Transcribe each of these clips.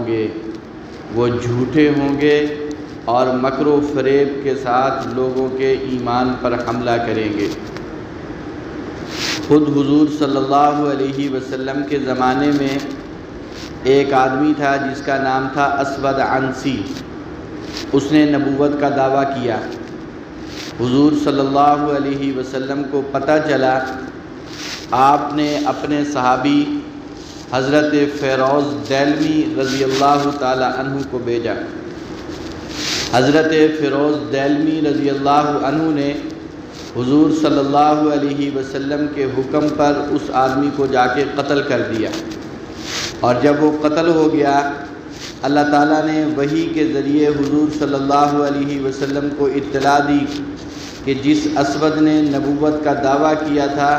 ہوں گے، وہ جھوٹے ہوں گے اور مکر و فریب کے ساتھ لوگوں کے ایمان پر حملہ کریں گے۔ خود حضور صلی اللہ علیہ وسلم کے زمانے میں ایک آدمی تھا جس کا نام تھا اسود عنسی۔ اس نے نبوت کا دعویٰ کیا۔ حضور صلی اللہ علیہ وسلم کو پتہ چلا، آپ نے اپنے صحابی حضرت فیروز دہلوی رضی اللہ تعالی عنہ کو بھیجا۔ حضرت فیروز دہلوی رضی اللہ عنہ نے حضور صلی اللہ علیہ وسلم کے حکم پر اس آدمی کو جا کے قتل کر دیا، اور جب وہ قتل ہو گیا، اللہ تعالیٰ نے وحی کے ذریعے حضور صلی اللہ علیہ وسلم کو اطلاع دی کہ جس اسود نے نبوت کا دعویٰ کیا تھا،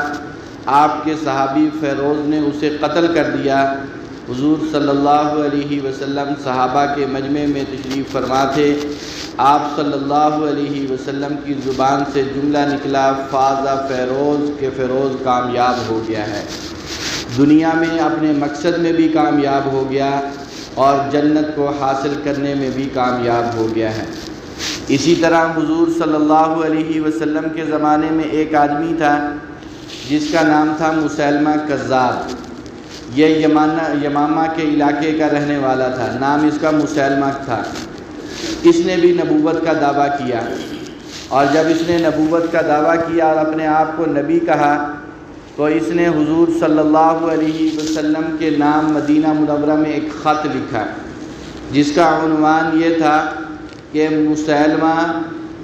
آپ کے صحابی فیروز نے اسے قتل کر دیا۔ حضور صلی اللہ علیہ وسلم صحابہ کے مجمع میں تشریف فرما تھے۔ آپ صلی اللہ علیہ وسلم کی زبان سے جملہ نکلا، فاز فیروز، کہ فیروز کامیاب ہو گیا ہے، دنیا میں اپنے مقصد میں بھی کامیاب ہو گیا اور جنت کو حاصل کرنے میں بھی کامیاب ہو گیا ہے۔ اسی طرح حضور صلی اللہ علیہ وسلم کے زمانے میں ایک آدمی تھا جس کا نام تھا مسیلمہ کذاب۔ یہ یمامہ کے علاقے کا رہنے والا تھا، نام اس کا مسیلمہ تھا۔ اس نے بھی نبوت کا دعویٰ کیا، اور جب اس نے نبوت کا دعویٰ کیا اور اپنے آپ کو نبی کہا، تو اس نے حضور صلی اللہ علیہ وسلم کے نام مدینہ منورہ میں ایک خط لکھا، جس کا عنوان یہ تھا کہ مسیلمہ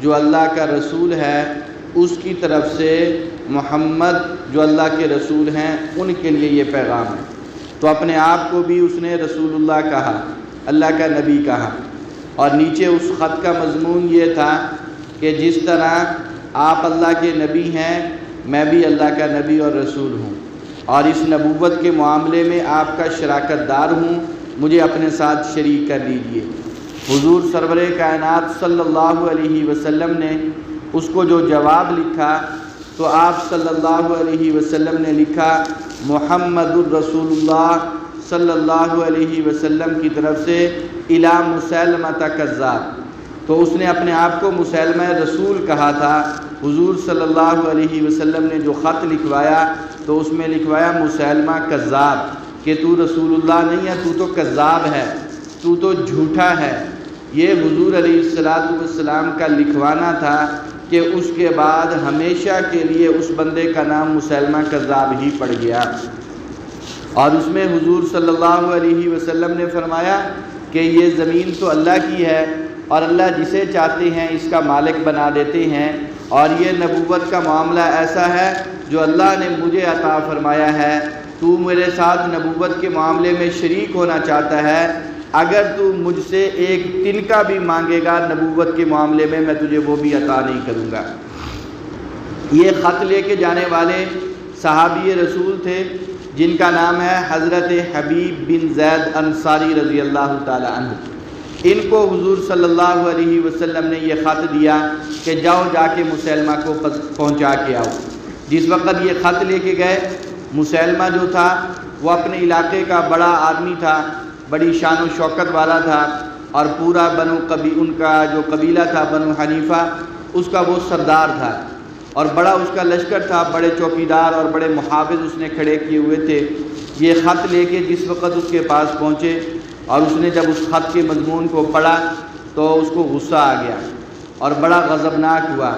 جو اللہ کا رسول ہے، اس کی طرف سے محمد جو اللہ کے رسول ہیں ان کے لیے یہ پیغام ہے۔ تو اپنے آپ کو بھی اس نے رسول اللہ کہا، اللہ کا نبی کہا، اور نیچے اس خط کا مضمون یہ تھا کہ جس طرح آپ اللہ کے نبی ہیں، میں بھی اللہ کا نبی اور رسول ہوں، اور اس نبوت کے معاملے میں آپ کا شراکت دار ہوں، مجھے اپنے ساتھ شریک کر لیجیے۔ حضور سرور کائنات صلی اللہ علیہ وسلم نے اس کو جو جواب لکھا، تو آپ صلی اللہ علیہ وسلم نے لکھا، محمد الرسول اللہ صلی اللہ علیہ وسلم کی طرف سے الی مسیلمہ کذاب۔ تو اس نے اپنے آپ کو مسیلمہ رسول کہا تھا۔ حضور صلی اللہ علیہ وسلم نے جو خط لکھوایا تو اس میں لکھوایا مسیلمہ کذاب، کہ تو رسول اللہ نہیں ہے، تو کذاب ہے، تو جھوٹا ہے۔ یہ حضور علیہ السلام کا لکھوانا تھا کہ اس کے بعد ہمیشہ کے لیے اس بندے کا نام مسیلمہ کذاب ہی پڑ گیا۔ اور اس میں حضور صلی اللہ علیہ وسلم نے فرمایا کہ یہ زمین تو اللہ کی ہے، اور اللہ جسے چاہتے ہیں اس کا مالک بنا دیتے ہیں، اور یہ نبوت کا معاملہ ایسا ہے جو اللہ نے مجھے عطا فرمایا ہے۔ تو میرے ساتھ نبوت کے معاملے میں شریک ہونا چاہتا ہے، اگر تو مجھ سے ایک تنکا بھی مانگے گا نبوت کے معاملے میں تجھے وہ بھی عطا نہیں کروں گا۔ یہ خط لے کے جانے والے صحابی رسول تھے جن کا نام ہے حضرت حبیب بن زید انصاری رضی اللہ تعالی عنہ۔ ان کو حضور صلی اللہ علیہ وسلم نے یہ خط دیا کہ جاؤ جا کے مسیلمہ کو پہنچا کے آؤ۔ جس وقت یہ خط لے کے گئے، مسیلمہ جو تھا وہ اپنے علاقے کا بڑا آدمی تھا، بڑی شان و شوکت والا تھا، اور پورا ان کا جو قبیلہ تھا بنو حنیفہ، اس کا وہ سردار تھا، اور بڑا اس کا لشکر تھا، بڑے چوکیدار اور بڑے محافظ اس نے کھڑے کیے ہوئے تھے۔ یہ خط لے کے جس وقت اس کے پاس پہنچے اور اس نے جب اس خط کے مضمون کو پڑھا تو اس کو غصہ آ گیا اور بڑا غضبناک ہوا،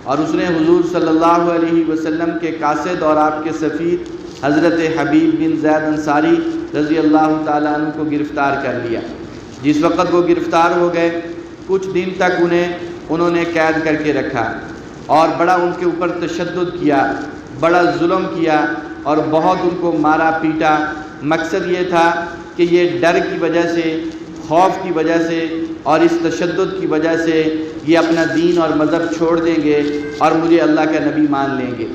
اور اس نے حضور صلی اللہ علیہ وسلم کے قاصد اور آپ کے سفیر حضرت حبیب بن زید انصاری رضی اللہ تعالیٰ عنہ کو گرفتار کر لیا۔ جس وقت وہ گرفتار ہو گئے، کچھ دن تک انہوں نے قید کر کے رکھا، اور بڑا ان کے اوپر تشدد کیا، بڑا ظلم کیا، اور بہت ان کو مارا پیٹا۔ مقصد یہ تھا کہ یہ ڈر کی وجہ سے، خوف کی وجہ سے اور اس تشدد کی وجہ سے یہ اپنا دین اور مذہب چھوڑ دیں گے اور مجھے اللہ کا نبی مان لیں گے،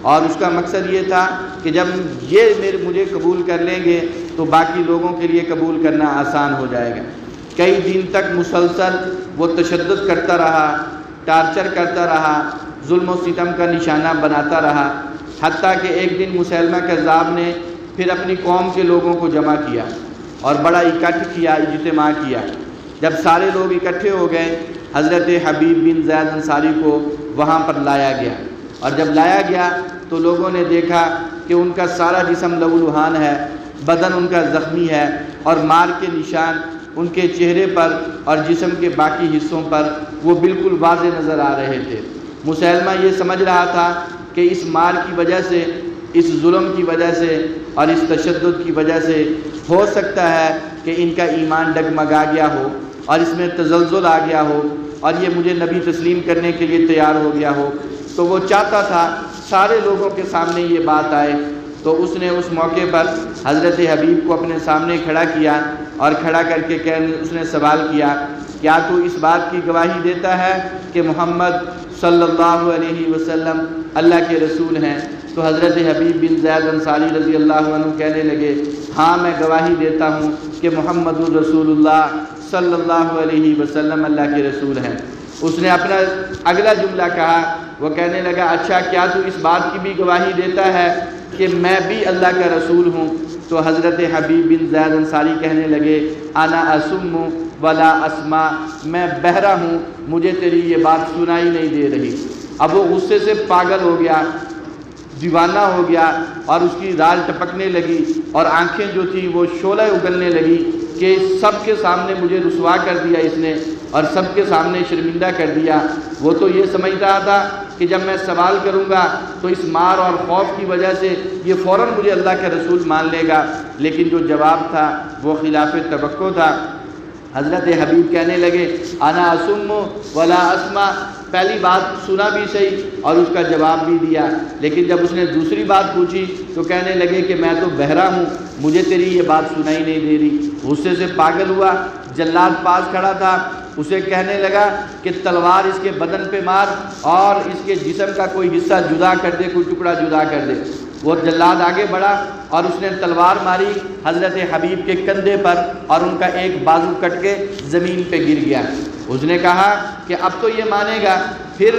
اور اس کا مقصد یہ تھا کہ جب یہ مجھے قبول کر لیں گے تو باقی لوگوں کے لیے قبول کرنا آسان ہو جائے گا۔ کئی دن تک مسلسل وہ تشدد کرتا رہا، ٹارچر کرتا رہا، ظلم و ستم کا نشانہ بناتا رہا، حتیٰ کہ ایک دن مسیلمہ کذاب نے پھر اپنی قوم کے لوگوں کو جمع کیا اور بڑا اکٹھ کیا، اجتماع کیا۔ جب سارے لوگ اکٹھے ہو گئے، حضرت حبیب بن زید انصاری کو وہاں پر لایا گیا، اور جب لایا گیا تو لوگوں نے دیکھا کہ ان کا سارا جسم لہولہان ہے، بدن ان کا زخمی ہے، اور مار کے نشان ان کے چہرے پر اور جسم کے باقی حصوں پر وہ بالکل واضح نظر آ رہے تھے۔ مسیلمہ یہ سمجھ رہا تھا کہ اس مار کی وجہ سے، اس ظلم کی وجہ سے اور اس تشدد کی وجہ سے ہو سکتا ہے کہ ان کا ایمان ڈگمگا گیا ہو اور اس میں تزلزل آ گیا ہو اور یہ مجھے نبی تسلیم کرنے کے لیے تیار ہو گیا ہو۔ تو وہ چاہتا تھا سارے لوگوں کے سامنے یہ بات آئے۔ تو اس نے اس موقع پر حضرت حبیب کو اپنے سامنے کھڑا کیا، اور کھڑا کر کے اس نے سوال کیا، کیا تو اس بات کی گواہی دیتا ہے کہ محمد صلی اللہ علیہ وسلم اللہ کے رسول ہیں؟ تو حضرت حبیب بن زید انصاری رضی اللہ عنہ کہنے لگے، ہاں میں گواہی دیتا ہوں کہ محمد الرسول اللہ صلی اللہ علیہ وسلم اللہ کے رسول ہیں۔ اس نے اپنا اگلا جملہ کہا، وہ کہنے لگا، اچھا کیا تو اس بات کی بھی گواہی دیتا ہے کہ میں بھی اللہ کا رسول ہوں؟ تو حضرت حبیب بن زید انصاری کہنے لگے، انا اسم ولا اسمع، میں بہرا ہوں، مجھے تیری یہ بات سنائی نہیں دے رہی۔ اب وہ غصے سے پاگل ہو گیا، دیوانہ ہو گیا، اور اس کی دال ٹپکنے لگی اور آنکھیں جو تھی وہ شعلہ اگلنے لگی کہ سب کے سامنے مجھے رسوا کر دیا اس نے، اور سب کے سامنے شرمندہ کر دیا۔ وہ تو یہ سمجھ رہا تھا کہ جب میں سوال کروں گا تو اس مار اور خوف کی وجہ سے یہ فوراً مجھے اللہ کا رسول مان لے گا، لیکن جو جواب تھا وہ خلاف توقع تھا۔ حضرت حبیب کہنے لگے، انا اسم ولا اسمع، پہلی بات سنا بھی صحیح اور اس کا جواب بھی دیا، لیکن جب اس نے دوسری بات پوچھی تو کہنے لگے کہ میں تو بہرا ہوں، مجھے تیری یہ بات سنائی نہیں دے رہی۔ غصے سے پاگل ہوا۔ جلاد پاس کھڑا تھا، اسے کہنے لگا کہ تلوار اس کے بدن پہ مار اور اس کے جسم کا کوئی حصہ جدا کر دے، کوئی ٹکڑا جدا کر دے۔ وہ جلاد آگے بڑھا اور اس نے تلوار ماری حضرت حبیب کے کندھے پر، اور ان کا ایک بازو کٹ کے زمین پہ گر گیا۔ اس نے کہا کہ اب تو یہ مانے گا۔ پھر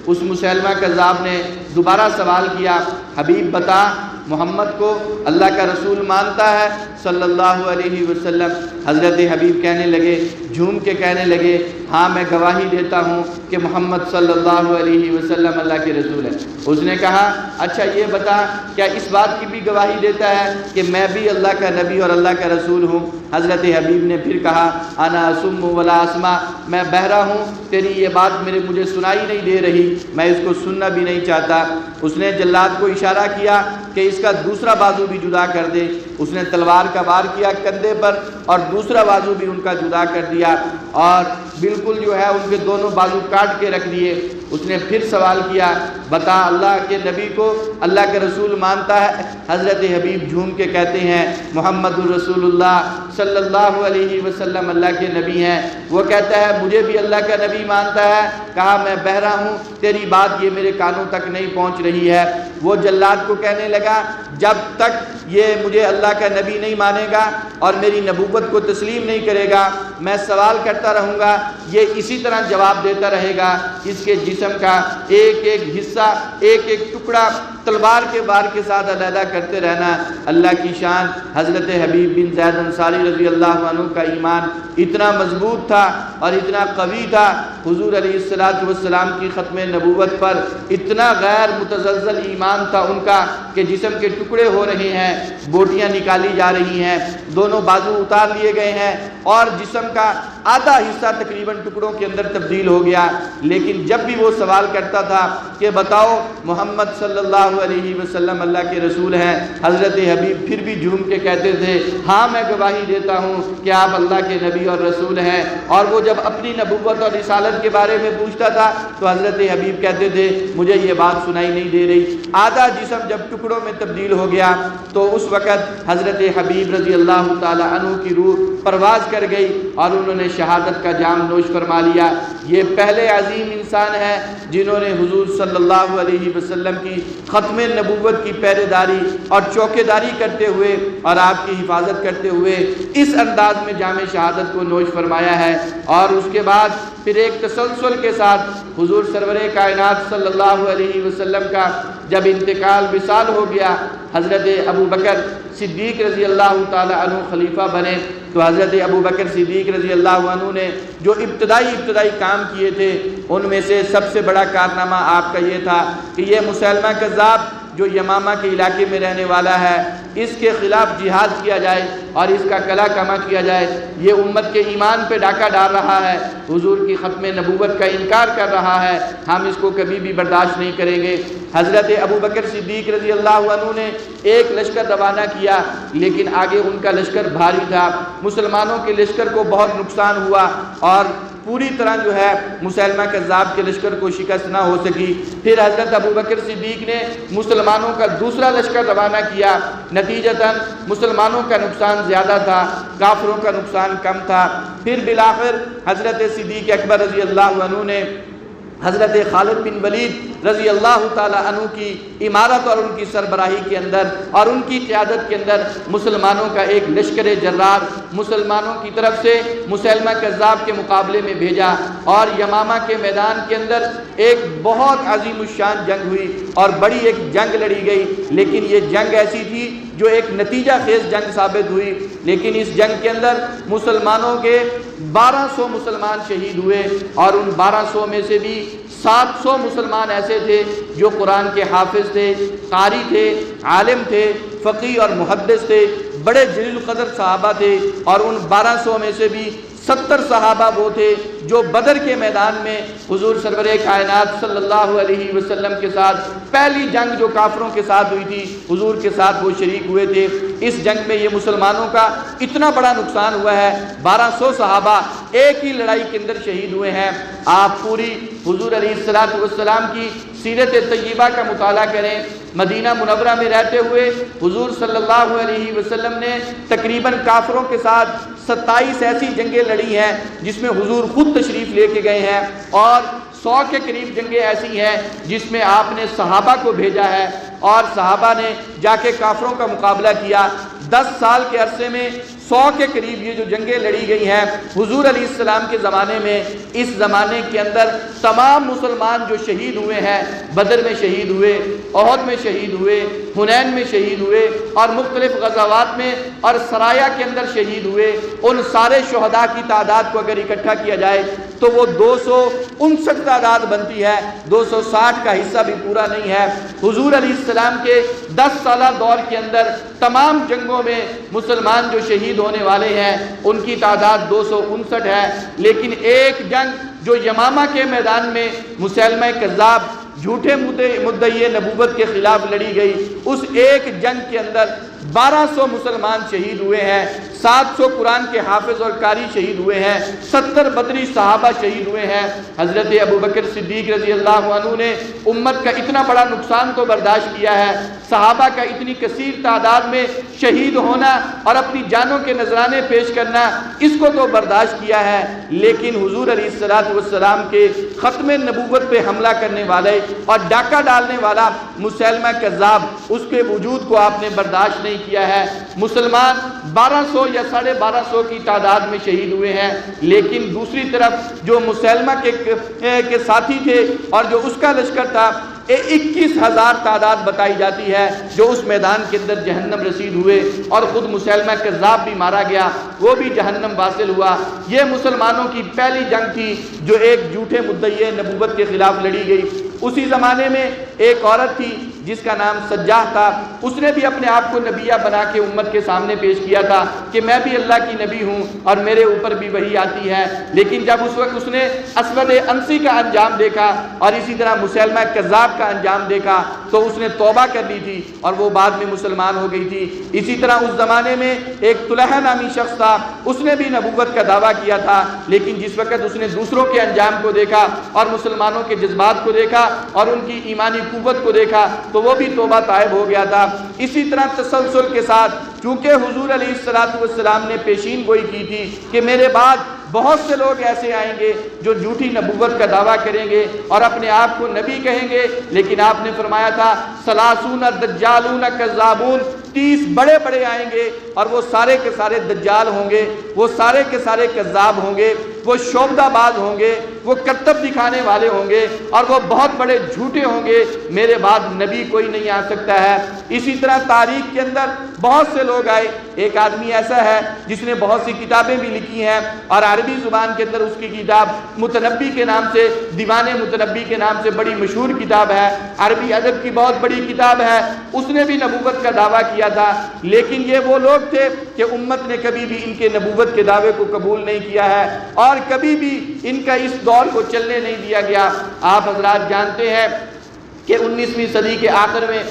اس مسیلمہ کذاب نے دوبارہ سوال کیا، حبیب بتا، محمد کو اللہ کا رسول مانتا ہے صلی اللہ علیہ وسلم؟ حضرت حبیب کہنے لگے، جھوم کے کہنے لگے، ہاں میں گواہی دیتا ہوں کہ محمد صلی اللہ علیہ وسلم اللہ کے رسول ہے۔ اس نے کہا، اچھا یہ بتا، کیا اس بات کی بھی گواہی دیتا ہے کہ میں بھی اللہ کا نبی اور اللہ کا رسول ہوں؟ حضرت حبیب نے پھر کہا، انا اسم ولا اسمع، میں بہرا ہوں، تیری یہ بات مجھے سنائی نہیں دے رہی، میں اس کو سننا بھی نہیں چاہتا۔ اس نے جلاد کو اشارہ کیا کہ اس کا دوسرا بازو بھی جدا کر دے۔ اس نے تلوار کا وار کیا کندھے پر، اور دوسرا بازو بھی ان کا جدا کر دیا، اور بالکل جو ہے ان کے دونوں بازو کاٹ کے رکھ دیے۔ اس نے پھر سوال کیا، بتا، اللہ کے نبی کو اللہ کے رسول مانتا ہے؟ حضرت حبیب جھوم کے کہتے ہیں، محمد الرسول اللہ صلی اللہ علیہ وسلم اللہ کے نبی ہیں۔ وہ کہتا ہے، مجھے بھی اللہ کا نبی مانتا ہے۔ کہا، میں بہرا ہوں، تیری بات یہ میرے کانوں تک نہیں پہنچ رہی ہے۔ وہ جلاد کو کہنے لگا، جب تک یہ مجھے اللہ کا نبی نہیں مانے گا اور میری نبوت کو تسلیم نہیں کرے گا، میں سوال کرتا رہوں گا، یہ اسی طرح جواب دیتا رہے گا۔ اس کے جسم کا ایک ایک حصہ، ایک ایک ٹکڑا تلوار کے وار کے ساتھ علیحدہ کرتے رہنا۔ اللہ کی شان، حضرت حبیب بن زید انصاری رضی اللہ عنہ کا ایمان اتنا مضبوط تھا اور اتنا قوی تھا، حضور علیہ السلام کی ختم نبوت پر اتنا غیر متزلزل ایمان تھا ان کا کہ جسم کے ٹکڑے ہو رہے ہیں، بوٹیاں نکالی جا رہی ہیں، دونوں بازو اتار لیے گئے ہیں، اور جسم کا آدھا حصہ تقریباً ٹکڑوں کے اندر تبدیل ہو گیا۔ لیکن جب بھی وہ سوال کرتا تھا کہ بتاؤ محمد صلی اللہ علیہ وسلم اللہ کے رسول ہیں، حضرت حبیب پھر بھی جھوم کے کہتے تھے، ہاں میں گواہی دیتا ہوں کہ آپ اللہ کے نبی اور رسول ہیں۔ اور وہ جب اپنی نبوت اور رسالت کے بارے میں پوچھتا تھا تو حضرت حبیب کہتے تھے، مجھے یہ بات سنائی نہیں دے رہی۔ آدھا جسم جب ٹکڑوں میں تبدیل ہو گیا تو اس وقت حضرت حبیب رضی اللہ تعالی عنہ کی روح پرواز کر گئی اور انہوں نے شہادت کا جام نوش فرما لیا۔ یہ پہلے عظیم انسان ہیں جنہوں نے حضور صلی اللہ علیہ وسلم کی ختم نبوت کی پہرے داری اور چوکے داری کرتے ہوئے اور آپ کی حفاظت کرتے ہوئے اس انداز میں جام شہادت کو نوش فرمایا ہے۔ اور اس کے بعد پھر ایک تسلسل کے ساتھ حضور سرور کائنات صلی اللہ علیہ وسلم کا جب انتقال وصال ہو گیا، حضرت ابو بکر صدیق رضی اللہ تعالی عنہ خلیفہ بنے تو حضرت ابوبکر صدیق رضی اللہ عنہ نے جو ابتدائی کام کیے تھے ان میں سے سب سے بڑا کارنامہ آپ کا یہ تھا کہ یہ مسیلمہ کذاب جو یمامہ کے علاقے میں رہنے والا ہے اس کے خلاف جہاد کیا جائے اور اس کا کلا کما کیا جائے۔ یہ امت کے ایمان پہ ڈاکہ ڈال رہا ہے، حضور کی ختم نبوت کا انکار کر رہا ہے، ہم اس کو کبھی بھی برداشت نہیں کریں گے۔ حضرت ابوبکر صدیق رضی اللہ عنہ نے ایک لشکر روانہ کیا، لیکن آگے ان کا لشکر بھاری تھا، مسلمانوں کے لشکر کو بہت نقصان ہوا اور پوری طرح جو ہے مسیلمہ کذاب کے لشکر کو شکست نہ ہو سکی۔ پھر حضرت ابوبکر صدیق نے مسلمانوں کا دوسرا لشکر روانہ کیا، نتیجتاً مسلمانوں کا نقصان زیادہ تھا، کافروں کا نقصان کم تھا۔ پھر بالآخر حضرت صدیق اکبر رضی اللہ عنہ نے حضرت خالد بن ولید رضی اللہ تعالی عنہ کی امارت اور ان کی سربراہی کے اندر اور ان کی قیادت کے اندر مسلمانوں کا ایک لشکر جرار مسلمانوں کی طرف سے مسیلمہ کذاب کے مقابلے میں بھیجا اور یمامہ کے میدان کے اندر ایک بہت عظیم الشان جنگ ہوئی اور بڑی ایک جنگ لڑی گئی، لیکن یہ جنگ ایسی تھی جو ایک نتیجہ خیز جنگ ثابت ہوئی۔ لیکن اس جنگ کے اندر مسلمانوں کے 1200 مسلمان شہید ہوئے اور ان 1200 میں سے بھی 700 مسلمان ایسے تھے جو قرآن کے حافظ تھے، قاری تھے، عالم تھے، فقیہ اور محدث تھے، بڑے جلیل القدر صحابہ تھے۔ اور ان 1200 میں سے بھی 70 صحابہ وہ تھے جو بدر کے میدان میں حضور سرور کائنات صلی اللہ علیہ وسلم کے ساتھ پہلی جنگ جو کافروں کے ساتھ ہوئی تھی حضور کے ساتھ وہ شریک ہوئے تھے۔ اس جنگ میں یہ مسلمانوں کا اتنا بڑا نقصان ہوا ہے، 1200 صحابہ ایک ہی لڑائی کے اندر شہید ہوئے ہیں۔ آپ پوری حضور علیہ السلام کی سیرت طیبہ کا مطالعہ کریں۔ مدینہ منورہ میں رہتے ہوئے حضور صلی اللہ علیہ وسلم نے تقریباً کافروں کے ساتھ 27 ایسی جنگیں لڑی ہیں جس میں حضور خود تشریف لے کے گئے ہیں، اور 100 کے قریب جنگیں ایسی ہیں جس میں آپ نے صحابہ کو بھیجا ہے اور صحابہ نے جا کے کافروں کا مقابلہ کیا۔ 10 سال کے عرصے میں 100 کے قریب یہ جو جنگیں لڑی گئی ہیں حضور علیہ السلام کے زمانے میں، اس زمانے کے اندر تمام مسلمان جو شہید ہوئے ہیں، بدر میں شہید ہوئے، احد میں شہید ہوئے، حنین میں شہید ہوئے اور مختلف غزوات میں اور سرایا کے اندر شہید ہوئے، ان سارے شہداء کی تعداد کو اگر اکٹھا کیا جائے تو وہ 259 تعداد بنتی ہے، 260 کا حصہ بھی پورا نہیں ہے۔ حضور علیہ السلام کے 10 سالہ دور کے اندر تمام جنگوں میں مسلمان جو شہید ہونے والے ہیں ان کی تعداد 259 ہے، لیکن ایک جنگ جو یمامہ کے میدان میں مسیلمہ کذاب جھوٹے مدعی نبوت کے خلاف لڑی گئی، اس ایک جنگ کے اندر 1200 مسلمان شہید ہوئے ہیں، 700 قرآن کے حافظ اور قاری شہید ہوئے ہیں، 70 بدری صحابہ شہید ہوئے ہیں۔ حضرت ابوبکر صدیق رضی اللہ عنہ نے امت کا اتنا بڑا نقصان تو برداشت کیا ہے، صحابہ کا اتنی کثیر تعداد میں شہید ہونا اور اپنی جانوں کے نذرانے پیش کرنا اس کو تو برداشت کیا ہے، لیکن حضور علیہ السلام کے ختم نبوت پہ حملہ کرنے والے اور ڈاکہ ڈالنے والا مسیلمہ کذاب، اس کے وجود کو آپ نے برداشت نہیں کیا ہے۔ مسلمان 1200 یا 1250 کی تعداد میں شہید ہوئے ہیں، لیکن دوسری طرف جو مسیلمہ کے ساتھی تھے اور جو اس کا لشکر تھا 21,000 تعداد بتائی جاتی ہے جو اس میدان کے اندر جہنم رسید ہوئے، اور خود مسیلمہ کذاب بھی مارا گیا، وہ بھی جہنم واصل ہوا۔ یہ مسلمانوں کی پہلی جنگ تھی جو ایک جھوٹے مدعی نبوت کے خلاف لڑی گئی۔ اسی زمانے میں ایک عورت تھی جس کا نام سجاح تھا، اس نے بھی اپنے آپ کو نبیہ بنا کے امت کے سامنے پیش کیا تھا کہ میں بھی اللہ کی نبی ہوں اور میرے اوپر بھی وحی آتی ہے، لیکن جب اس وقت اس نے اسود عنسی کا انجام دیکھا اور اسی طرح مسیلمہ کذاب کا انجام دیکھا تو اس نے توبہ کر لی تھی اور وہ بعد میں مسلمان ہو گئی تھی۔ اسی طرح اس زمانے میں ایک طلحہ نامی شخص تھا، اس نے بھی نبوت کا دعویٰ کیا تھا، لیکن جس وقت اس نے دوسروں کے انجام کو دیکھا اور مسلمانوں کے جذبات کو دیکھا اور ان کی ایمانی قوت کو دیکھا تو وہ بھی توبہ طائب ہو گیا تھا۔ اسی طرح تسلسل کے ساتھ چونکہ حضور علیہ السلام نے پیشین گوئی کی تھی کہ میرے بعد بہت سے لوگ ایسے آئیں گے جو جھوٹی نبوت کا دعویٰ کریں گے اور اپنے آپ کو نبی کہیں گے، لیکن آپ نے فرمایا تھا 30 دجالون کذابون، 30 بڑے بڑے آئیں گے اور وہ سارے کے سارے دجال ہوں گے، وہ سارے کے سارے کذاب ہوں گے۔ وہ شعبدہ باز ہوں گے، وہ کرتب دکھانے والے ہوں گے اور وہ بہت بڑے جھوٹے ہوں گے، میرے بعد نبی کوئی نہیں آ سکتا ہے۔ اسی طرح تاریخ کے اندر بہت سے لوگ آئے، ایک آدمی ایسا ہے جس نے بہت سی کتابیں بھی لکھی ہیں اور عربی زبان کے اندر اس کی کتاب متنبی کے نام سے، دیوان متنبی کے نام سے بڑی مشہور کتاب ہے، عربی ادب کی بہت بڑی کتاب ہے، اس نے بھی نبوت کا دعویٰ کیا تھا، لیکن یہ وہ لوگ تھے کہ امت نے کبھی بھی ان کے نبوت کے دعوے کو قبول نہیں کیا ہے اور کبھی بھی ان کا اس دور کو چلنے نہیں دیا گیا۔ آپ حضرات جانتے ہیں کہ 19ویں صدی کے آخر میں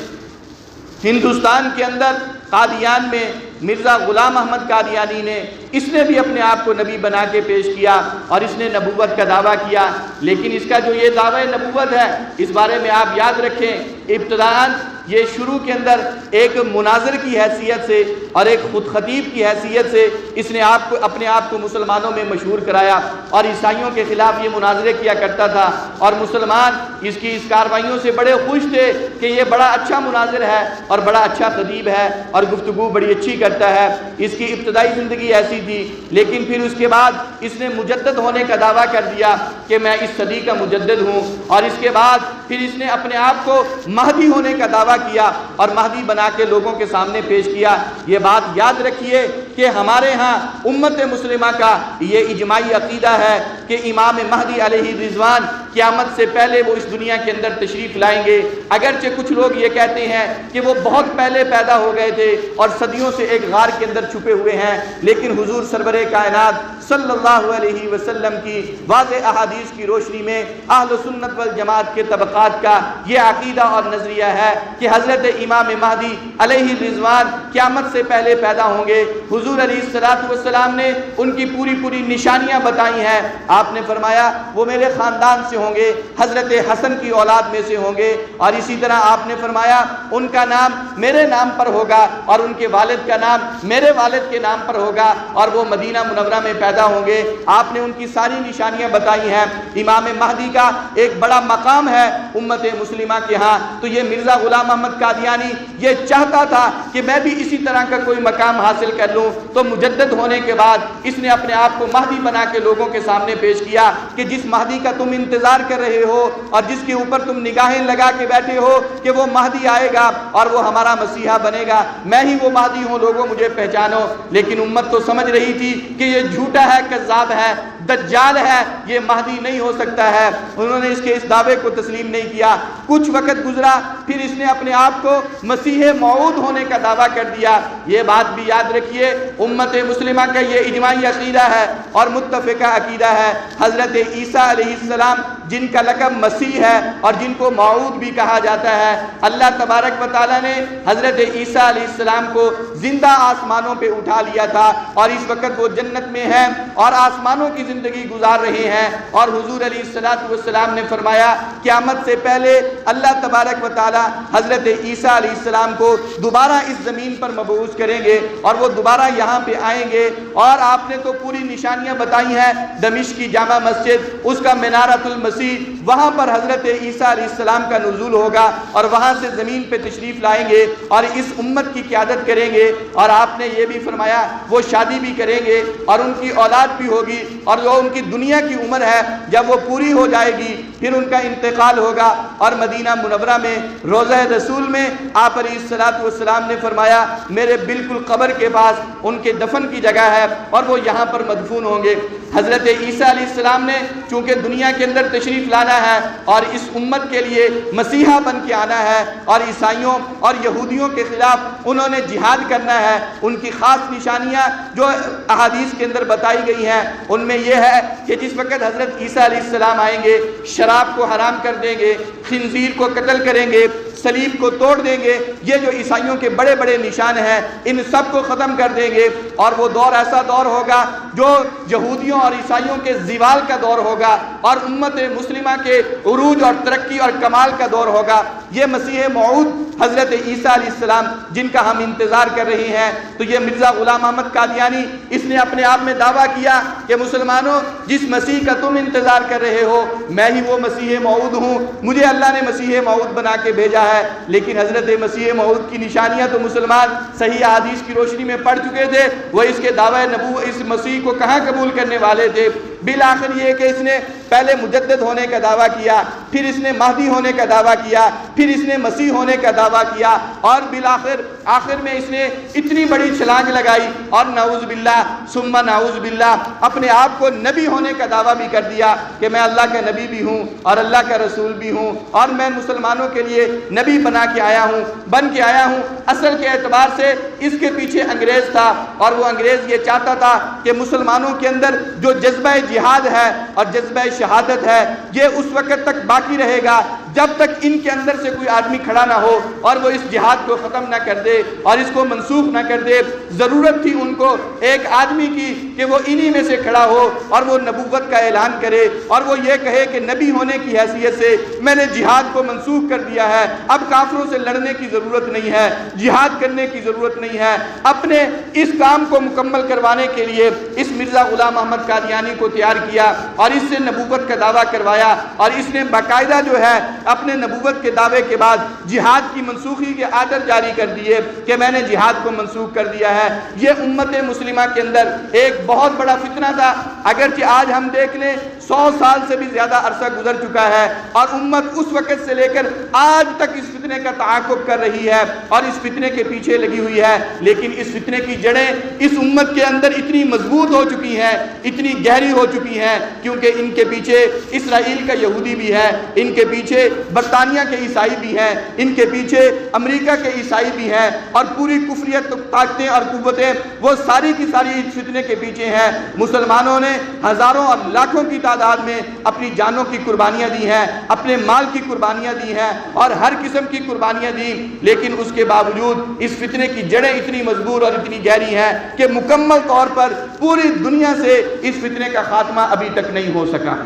ہندوستان کے اندر قادیان میں مرزا غلام احمد قادیانی نے، اس نے بھی اپنے آپ کو نبی بنا کے پیش کیا اور اس نے نبوت کا دعویٰ کیا، لیکن اس کا جو یہ دعویٰ نبوت ہے اس بارے میں آپ یاد رکھیں، ابتداءً یہ شروع کے اندر ایک مناظر کی حیثیت سے اور ایک خود خطیب کی حیثیت سے اس نے اپنے آپ کو مسلمانوں میں مشہور کرایا اور عیسائیوں کے خلاف یہ مناظرے کیا کرتا تھا اور مسلمان اس کی اس کارروائیوں سے بڑے خوش تھے کہ یہ بڑا اچھا مناظر ہے اور بڑا اچھا خطیب ہے اور گفتگو بڑی اچھی کرتا ہے۔ اس کی ابتدائی زندگی ایسی تھی، لیکن پھر اس کے بعد اس نے مجدد ہونے کا دعویٰ کر دیا کہ میں اس صدی کا مجدد ہوں، اور اس کے بعد پھر اس نے اپنے آپ کو مہدی ہونے کا دعویٰ کیا اور مہدی بنا کے لوگوں کے سامنے پیش کیا۔ یہ بات یاد رکھیے کہ ہمارے ہاں امت مسلمہ کا یہ اجماعی عقیدہ ہے کہ امام مہدی علیہ رضوان قیامت سے پہلے وہ اس دنیا کے اندر تشریف لائیں گے، اگرچہ کچھ لوگ یہ کہتے ہیں کہ وہ بہت پہلے پیدا ہو گئے تھے اور صدیوں سے ایک غار کے اندر چھپے ہوئے ہیں، لیکن حضور سرور کائنات صلی اللہ علیہ وسلم کی واضح احادیث کی روشنی میں اہل سنت والجماعت کے طبقات کا یہ عقیدہ اور نظریہ ہے کہ حضرت امام مہدی علیہ رضوان قیامت سے پہلے پیدا ہوں گے۔ حضور علیہ السلام نے ان کی پوری نشانیاں بتائی ہیں۔ آپ نے فرمایا وہ میرے خاندان سے ہوں گے، حضرت حسن کی اولاد میں سے ہوں گے، اور اسی طرح آپ نے فرمایا ان کا نام میرے نام پر ہوگا اور ان کے والد کا نام میرے والد کے نام پر ہوگا اور وہ مدینہ منورہ میں پیدا ہوں گے۔ آپ نے ان کی ساری نشانیاں بتائی ہیں۔ امام مہدی کا ایک بڑا مقام ہے امت مسلمہ کے ہاں، تو یہ مرزا غلام احمد قادیانی یہ چاہتا تھا کہ میں بھی اسی طرح کا کوئی مقام حاصل کر لوں، تو مجدد ہونے کے بعد اس نے اپنے آپ کو مہدی بنا کے لوگوں کے سامنے پیش کیا کہ جس مہدی کا تم انتظار کر رہے ہو اور جس کے اوپر تم نگاہیں لگا کے بیٹھے ہو کہ وہ مہدی آئے گا اور وہ ہمارا مسیحا بنے گا، میں ہی وہ مہدی ہوں، لوگوں مجھے پہچانو۔ لیکن امت تو سمجھ رہی تھی کہ یہ جھوٹا ہے، کذاب ہے، دجال ہے، یہ مہدی نہیں ہو سکتا ہے۔ انہوں نے اس کے اس دعوے کو تسلیم نہیں کیا۔ کچھ وقت گزرا، پھر اس نے اپنے آپ کو مسیح موعود ہونے کا دعویٰ کر دیا۔ یہ بات بھی یاد رکھیے، امت مسلمہ کا یہ اجماعی عقیدہ ہے اور متفقہ عقیدہ ہے۔ حضرت عیسیٰ علیہ السلام جن کا لقب مسیح ہے اور جن کو موعود بھی کہا جاتا ہے، اللہ تبارک و تعالیٰ نے حضرت عیسیٰ علیہ السلام کو زندہ آسمانوں پہ اٹھا لیا تھا اور اس وقت وہ جنت میں ہیں اور آسمانوں کی زندگی گزار رہے ہیں، اور حضور علیہ السلام نے فرمایا قیامت سے پہلے اللہ تبارک و تعالیٰ حضرت عیسیٰ علیہ السلام کو دوبارہ اس زمین پر مبعوث کریں گے اور وہ دوبارہ یہاں پہ آئیں گے۔ اور آپ نے تو پوری نشانیاں بتائی ہیں، دمشق کی جامع مسجد، اس کا منارۃ المسیح، وہاں پر حضرت عیسیٰ علیہ السلام کا نزول ہوگا اور وہاں سے زمین پہ تشریف لائیں گے اور اس امت کی قیادت کریں گے۔ اور آپ نے یہ بھی فرمایا وہ شادی بھی کریں گے اور ان کی اولاد بھی ہوگی، اور جو ان کی دنیا کی عمر ہے جب وہ پوری ہو جائے گی پھر ان کا انتقال ہوگا، اور مدینہ منورہ میں روضہ رسول میں آپ علیہ السلام نے فرمایا میرے بالکل قبر کے پاس ان کے دفن کی جگہ ہے اور وہ یہاں پر مدفون ہوں گے۔ حضرت عیسیٰ علیہ السلام نے چونکہ دنیا کے اندر تشریف لانا ہے اور اس امت کے لیے مسیحا بن کے آنا ہے اور عیسائیوں اور یہودیوں کے خلاف انہوں نے جہاد کرنا ہے، ان کی خاص نشانیاں جو احادیث کے اندر بتائی گئی ہیں ان میں یہ ہے کہ جس وقت حضرت عیسیٰ علیہ السلام آئیں گے شراب کو حرام کر دیں گے، خنزیر کو قتل کریں گے، صلیب کو توڑ دیں گے، یہ جو عیسائیوں کے بڑے بڑے نشان ہیں ان سب کو ختم کر دیں گے، اور وہ دور ایسا دور ہوگا جو یہودیوں اور عیسائیوں کے زوال کا دور ہوگا اور امت مسلمہ کے عروج اور ترقی اور کمال کا دور ہوگا۔ یہ مسیح موعود حضرت عیسیٰ علیہ السلام جن کا ہم انتظار کر رہے ہیں، تو یہ مرزا غلام احمد قادیانی اس نے اپنے آپ میں دعویٰ کیا کہ کہ مسلمانوں جس مسیح کا تم انتظار کر رہے ہو میں ہی وہ مسیح موعود ہوں، مجھے اللہ نے مسیح موعود بنا کے بھیجا ہے۔ لیکن حضرت مسیح موعود کی نشانیاں تو مسلمان صحیح احادیث کی روشنی میں پڑھ چکے تھے، وہ اس کے دعوی نبوت اس مسیح کو کہاں قبول کرنے والے تھے۔ بالآخر یہ کہ اس نے پہلے مجدد ہونے کا دعویٰ کیا، پھر اس نے مہدی ہونے کا دعویٰ کیا، پھر اس نے مسیح ہونے کا دعویٰ کیا، اور بالآخر میں اس نے اتنی بڑی چھلانگ لگائی اور نعوذ باللہ ثم نعوذ باللہ اپنے آپ کو نبی ہونے کا دعویٰ بھی کر دیا کہ میں اللہ کا نبی بھی ہوں اور اللہ کا رسول بھی ہوں اور میں مسلمانوں کے لیے نبی بن کے آیا ہوں۔ اصل کے اعتبار سے اس کے پیچھے انگریز تھا، اور وہ انگریز یہ چاہتا تھا کہ مسلمانوں کے اندر جو جذبہ جہاد ہے اور جذبہ شہادت ہے یہ اس وقت تک باقی رہے گا جب تک ان کے اندر سے کوئی آدمی کھڑا نہ ہو اور وہ اس جہاد کو ختم نہ کر دے اور اس کو منسوخ نہ کر دے۔ ضرورت تھی ان کو ایک آدمی کی کہ وہ انہی میں سے کھڑا ہو اور وہ نبوت کا اعلان کرے اور وہ یہ کہے کہ نبی ہونے کی حیثیت سے میں نے جہاد کو منسوخ کر دیا ہے، اب کافروں سے لڑنے کی ضرورت نہیں ہے، جہاد کرنے کی ضرورت نہیں ہے۔ اپنے اس کام کو مکمل کروانے کے لیے اس مرزا غلام احمد قادیانی کو تیار کیا اور اس سے نبوت کا دعویٰ کروایا، اور اس نے باقاعدہ جو ہے اپنے نبوت کے دعوے کے بعد جہاد کی منسوخی کے آرڈر جاری کر دیے کہ میں نے جہاد کو منسوخ کر دیا ہے۔ یہ امت مسلمہ کے اندر ایک بہت بڑا فتنہ تھا، اگرچہ آج ہم دیکھ لیں 100 سال سے بھی زیادہ عرصہ گزر چکا ہے اور امت اس وقت سے لے کر آج تک اس فتنے کا تعاقب کر رہی ہے اور اس فتنے کے پیچھے لگی ہوئی ہے، لیکن اس فتنے کی جڑیں اس امت کے اندر اتنی مضبوط ہو چکی ہیں، اتنی گہری ہو چکی ہیں، کیونکہ ان کے پیچھے اسرائیل کا یہودی بھی ہے، ان کے پیچھے برطانیہ کے عیسائی بھی ہیں، ان کے پیچھے امریکہ کے عیسائی بھی ہیں، اور پوری کفریت طاقتیں اور قوتیں وہ ساری کی ساری اس فتنے کے پیچھے ہیں۔ مسلمانوں نے ہزاروں اور لاکھوں کی تعداد میں اپنی جانوں کی قربانیاں دی ہیں، اپنے مال کی قربانیاں دی ہیں اور ہر قسم کی قربانیاں دی، لیکن اس کے باوجود اس فتنے کی جڑیں اتنی مضبوط اور اتنی گہری ہیں کہ مکمل طور پر پوری دنیا سے اس فتنے کا خاتمہ ابھی تک نہیں ہو سکا۔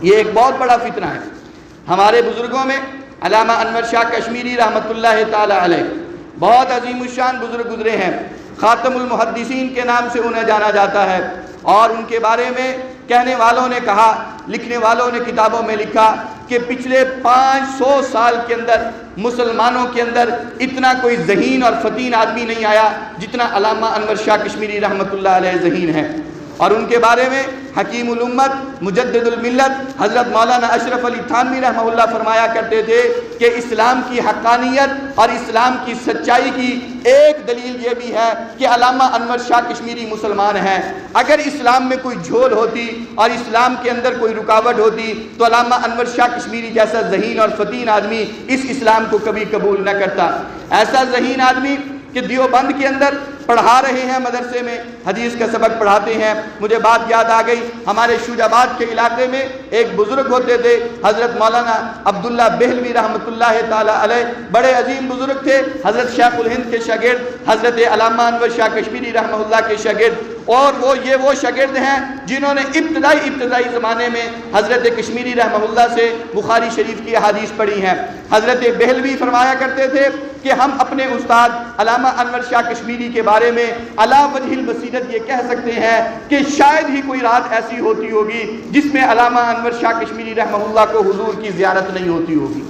یہ ایک بہت بڑا فتنہ ہے۔ ہمارے بزرگوں میں علامہ انور شاہ کشمیری رحمۃ اللہ تعالی علیہ بہت عظیم الشان بزرگ گزرے ہیں، خاتم المحدثین کے نام سے انہیں جانا جاتا ہے، اور ان کے بارے میں کہنے والوں نے کہا، لکھنے والوں نے کتابوں میں لکھا کہ پچھلے 500 سال کے اندر مسلمانوں کے اندر اتنا کوئی ذہین اور فتین آدمی نہیں آیا جتنا علامہ انور شاہ کشمیری رحمۃ اللہ علیہ ذہین ہے۔ اور ان کے بارے میں حکیم الامت مجدد الملت حضرت مولانا اشرف علی تھانوی رحمہ اللہ فرمایا کرتے تھے کہ اسلام کی حقانیت اور اسلام کی سچائی کی ایک دلیل یہ بھی ہے کہ علامہ انور شاہ کشمیری مسلمان ہیں۔ اگر اسلام میں کوئی جھول ہوتی اور اسلام کے اندر کوئی رکاوٹ ہوتی تو علامہ انور شاہ کشمیری جیسا ذہین اور فتین آدمی اس اسلام کو کبھی قبول نہ کرتا۔ ایسا ذہین آدمی کہ دیوبند کے اندر پڑھا رہے ہیں، مدرسے میں حدیث کا سبق پڑھاتے ہیں۔ مجھے بات یاد آ گئی، ہمارے شوج آباد کے علاقے میں ایک بزرگ ہوتے تھے حضرت مولانا عبداللہ بہلوی رحمۃ اللہ تعالی علیہ، بڑے عظیم بزرگ تھے، حضرت شیخ الہند کے شاگرد، حضرت علامہ انور شاہ کشمیری رحمہ اللہ کے شاگرد، اور وہ شاگرد ہیں جنہوں نے ابتدائی زمانے میں حضرت کشمیری رحمہ اللہ سے بخاری شریف کی احادیث پڑھی ہیں۔ حضرت بہلوی فرمایا کرتے تھے کہ ہم اپنے استاد علامہ انور شاہ کشمیری کے بارے میں علی وجہ البصیرت یہ کہہ سکتے ہیں کہ شاید ہی کوئی رات ایسی ہوتی ہوگی جس میں علامہ انور شاہ کشمیری رحمہ اللہ کو حضور کی زیارت نہیں ہوتی ہوگی۔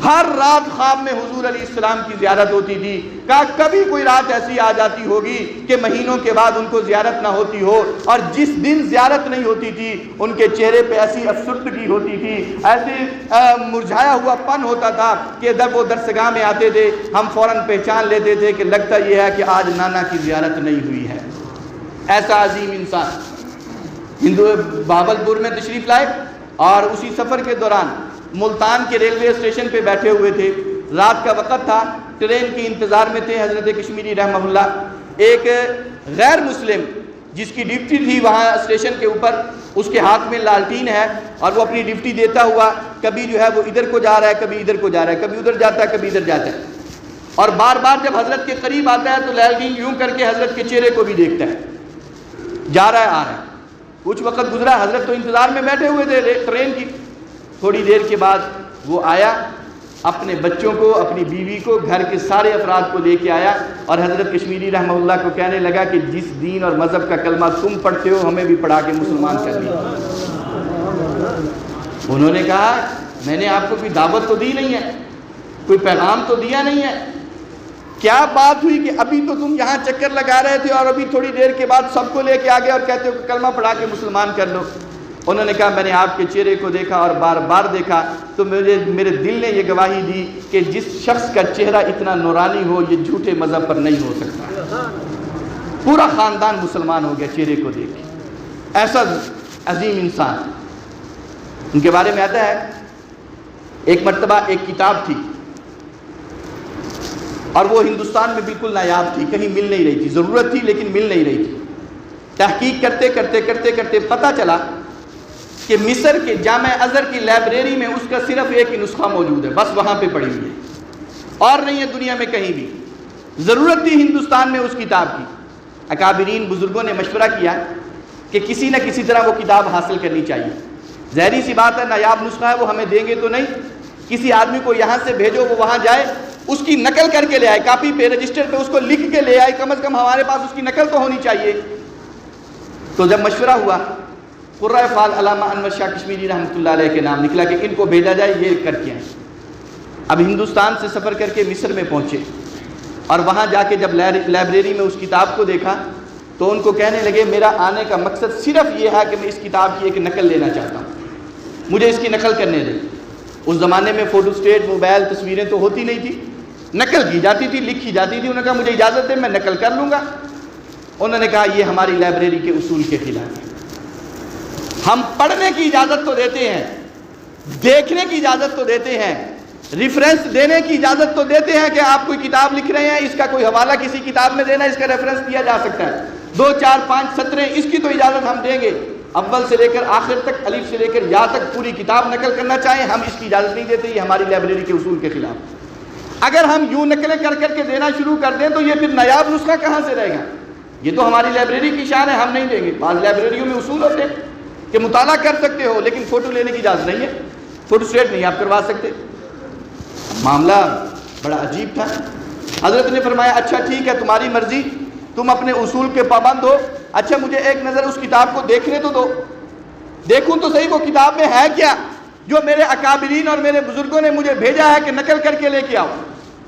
ہر رات خواب میں حضور علیہ السلام کی زیارت ہوتی تھی۔ کہا کبھی کوئی رات ایسی آ جاتی ہوگی کہ مہینوں کے بعد ان کو زیارت نہ ہوتی ہو، اور جس دن زیارت نہیں ہوتی تھی ان کے چہرے پہ ایسی افسردگی ہوتی تھی، ایسے مرجھایا ہوا پن ہوتا تھا کہ جب وہ درسگاہ میں آتے تھے ہم فوراً پہچان لیتے تھے کہ لگتا یہ ہے کہ آج نانا کی زیارت نہیں ہوئی ہے۔ ایسا عظیم انسان ہندو بہاولپور میں تشریف لائے اور اسی سفر کے دوران ملتان کے ریلوے اسٹیشن پہ بیٹھے ہوئے تھے، رات کا وقت تھا، ٹرین کے انتظار میں تھے حضرت کشمیری رحمہ اللہ۔ ایک غیر مسلم جس کی ڈیوٹی تھی وہاں اسٹیشن کے اوپر، اس کے ہاتھ میں لالٹین ہے اور وہ اپنی ڈیوٹی دیتا ہوا کبھی جو ہے وہ ادھر کو جا رہا ہے، کبھی ادھر کو جا رہا ہے، کبھی ادھر جاتا ہے، کبھی ادھر جاتا ہے، اور بار بار جب حضرت کے قریب آتا ہے تو لالٹین یوں کر کے حضرت کے چہرے کو بھی دیکھتا ہے، جا رہا ہے آ رہا ہے۔ کچھ وقت گزرا، حضرت تو انتظار میں بیٹھے ہوئے تھے ٹرین کی، تھوڑی دیر کے بعد وہ آیا اپنے بچوں کو، اپنی بیوی کو، گھر کے سارے افراد کو لے کے آیا اور حضرت کشمیری رحمہ اللہ کو کہنے لگا کہ جس دین اور مذہب کا کلمہ تم پڑھتے ہو ہمیں بھی پڑھا کے مسلمان کر دیا۔ انہوں نے کہا میں نے آپ کو کوئی دعوت تو دی نہیں ہے، کوئی پیغام تو دیا نہیں ہے، کیا بات ہوئی کہ ابھی تو تم یہاں چکر لگا رہے تھے اور ابھی تھوڑی دیر کے بعد سب کو لے کے آ گئے اور کہتے ہو کہ کلمہ پڑھا کے مسلمان کر لو۔ انہوں نے کہا میں نے آپ کے چہرے کو دیکھا اور بار بار دیکھا تو میرے دل نے یہ گواہی دی کہ جس شخص کا چہرہ اتنا نورانی ہو یہ جھوٹے مذہب پر نہیں ہو سکتا۔ پورا خاندان مسلمان ہو گیا چہرے کو دیکھ کے۔ ایسا عظیم انسان، ان کے بارے میں آتا ہے ایک مرتبہ ایک کتاب تھی اور وہ ہندوستان میں بالکل نایاب تھی، کہیں مل نہیں رہی تھی، ضرورت تھی لیکن مل نہیں رہی تھی۔ تحقیق کرتے پتہ چلا کہ مصر کے جامع ازہر کی لائبریری میں اس کا صرف ایک ہی نسخہ موجود ہے، بس وہاں پہ پڑی ہوئی ہے اور نہیں ہے دنیا میں کہیں بھی۔ ضرورت تھی ہندوستان میں اس کتاب کی۔ اکابرین بزرگوں نے مشورہ کیا کہ کسی نہ کسی طرح وہ کتاب حاصل کرنی چاہیے۔ ظاہری سی بات ہے نایاب نسخہ ہے، وہ ہمیں دیں گے تو نہیں، کسی آدمی کو یہاں سے بھیجو، وہ وہاں جائے، اس کی نقل کر کے لے آئے، کاپی پہ رجسٹر پہ اس کو لکھ کے لے آئے، کم از کم ہمارے پاس اس کی نقل تو ہونی چاہیے۔ تو جب مشورہ ہوا، قرۂ فعال علامہ انور شاہ کشمیری رحمۃ اللہ علیہ کے نام نکلا کہ ان کو بھیجا جائے، یہ کر کے آئیں۔ اب ہندوستان سے سفر کر کے مصر میں پہنچے اور وہاں جا کے جب لائبریری میں اس کتاب کو دیکھا تو ان کو کہنے لگے میرا آنے کا مقصد صرف یہ ہے کہ میں اس کتاب کی ایک نقل لینا چاہتا ہوں، مجھے اس کی نقل کرنے دیں۔ اس زمانے میں فوٹو اسٹیٹ، موبائل، تصویریں تو ہوتی نہیں تھی، نقل کی جاتی تھی، لکھی جاتی تھی۔ انہوں نے کہا مجھے اجازت دیں میں نقل کر لوں گا۔ انہوں نے کہا یہ ہماری لائبریری کے اصول کے خلاف ہے، ہم پڑھنے کی اجازت تو دیتے ہیں، دیکھنے کی اجازت تو دیتے ہیں، ریفرنس دینے کی اجازت تو دیتے ہیں کہ آپ کوئی کتاب لکھ رہے ہیں، اس کا کوئی حوالہ کسی کتاب میں دینا، اس کا ریفرنس دیا جا سکتا ہے، 2 4 5 سطریں اس کی تو اجازت ہم دیں گے، اول سے لے کر آخر تک، الف سے لے کر یا تک پوری کتاب نقل کرنا چاہیں ہم اس کی اجازت نہیں دیتے، یہ ہماری لائبریری کے اصول کے خلاف۔ اگر ہم یوں نقلیں کر کر کے دینا شروع کر دیں تو یہ پھر نایاب نسخہ کہاں سے رہے گا؟ یہ تو ہماری لائبریری کی شان ہے، ہم نہیں دیں گے۔ بعض لائبریریوں میں اصول ہوتے ہیں کہ مطالعہ کر سکتے ہو لیکن فوٹو لینے کی اجازت نہیں ہے، فوٹو اسٹیٹ نہیں آپ کروا سکتے۔ معاملہ بڑا عجیب تھا۔ حضرت نے فرمایا اچھا ٹھیک ہے تمہاری مرضی، تم اپنے اصول کے پابند ہو، اچھا مجھے ایک نظر اس کتاب کو دیکھنے تو دو، دیکھوں تو صحیح وہ کتاب میں ہے کیا جو میرے اکابرین اور میرے بزرگوں نے مجھے بھیجا ہے کہ نقل کر کے لے کے آؤ۔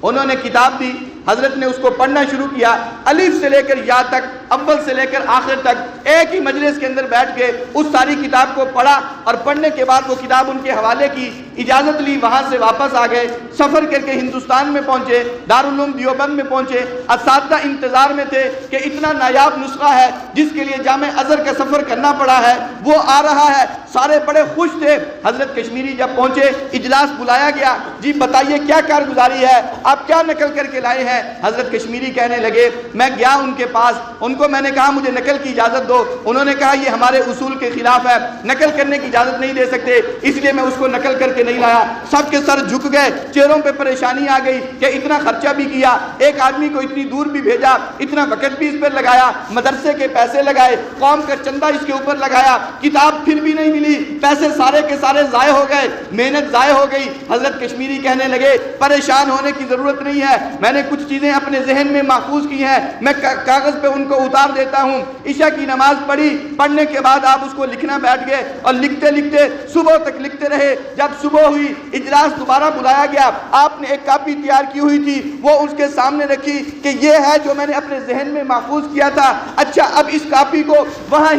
انہوں نے کتاب دی، حضرت نے اس کو پڑھنا شروع کیا، الف سے لے کر یا تک، اول سے لے کر آخر تک، ایک ہی مجلس کے اندر بیٹھ کے اس ساری کتاب کو پڑھا اور پڑھنے کے بعد وہ کتاب ان کے حوالے کی، اجازت لی، وہاں سے واپس آ گئے، سفر کر کے ہندوستان میں پہنچے، دارالعلوم دیوبند میں پہنچے، اساتذہ انتظار میں تھے کہ اتنا نایاب نسخہ ہے جس کے لیے جامع ازہر کا سفر کرنا پڑا ہے وہ آ رہا ہے، سارے بڑے خوش تھے۔ حضرت کشمیری جب پہنچے اجلاس بلایا گیا، جی بتائیے کیا کارگزاری ہے، آپ کیا نقل کر کے لائے ہیں؟ حضرت کشمیری کہنے لگے میں گیا ان کے پاس، ان کو میں نے کہا مجھے نقل کی اجازت دو، انہوں نے کہا یہ ہمارے اصول کے خلاف ہے، نقل کرنے کی اجازت نہیں دے سکتے، اس لیے میں اس کو نقل کر کے نہیں لایا۔ سب کے سر جھک گئے، چہروں پہ پریشانی آ گئی کہ اتنا خرچہ بھی کیا، ایک آدمی کو اتنی دور بھی بھیجا، اتنا وقت بھی اس پر لگایا، مدرسے کے پیسے لگائے، قوم کا چندہ اس کے اوپر لگایا، کتاب پھر بھی نہیں ملی، پیسے سارے کے سارے ضائع ہو گئے، محنت ضائع ہو گئی۔ حضرت کشمیری کہنے لگے پریشان ہونے کی ضرورت نہیں ہے، میں نے کچھ چیزیں اپنے ذہن میں محفوظ کی ہیں، میں کاغذ پہ ان کو اتار دیتا ہوں۔ عشاء کی نماز پڑھی، پڑھنے کے بعد آپ اس کو لکھنا بیٹھ گئے اور لکھتے لکھتے صبح تک لکھتے رہے۔ جب صبح ہوئی اجلاس دوبارہ بلایا گیا، آپ نے ایک کاپی تیار کی ہوئی تھی وہ اس کے سامنے رکھی کہ یہ ہے جو میں نے اپنے ذہن میں محفوظ کیا تھا، اچھا اب اس کاپی کو وہاں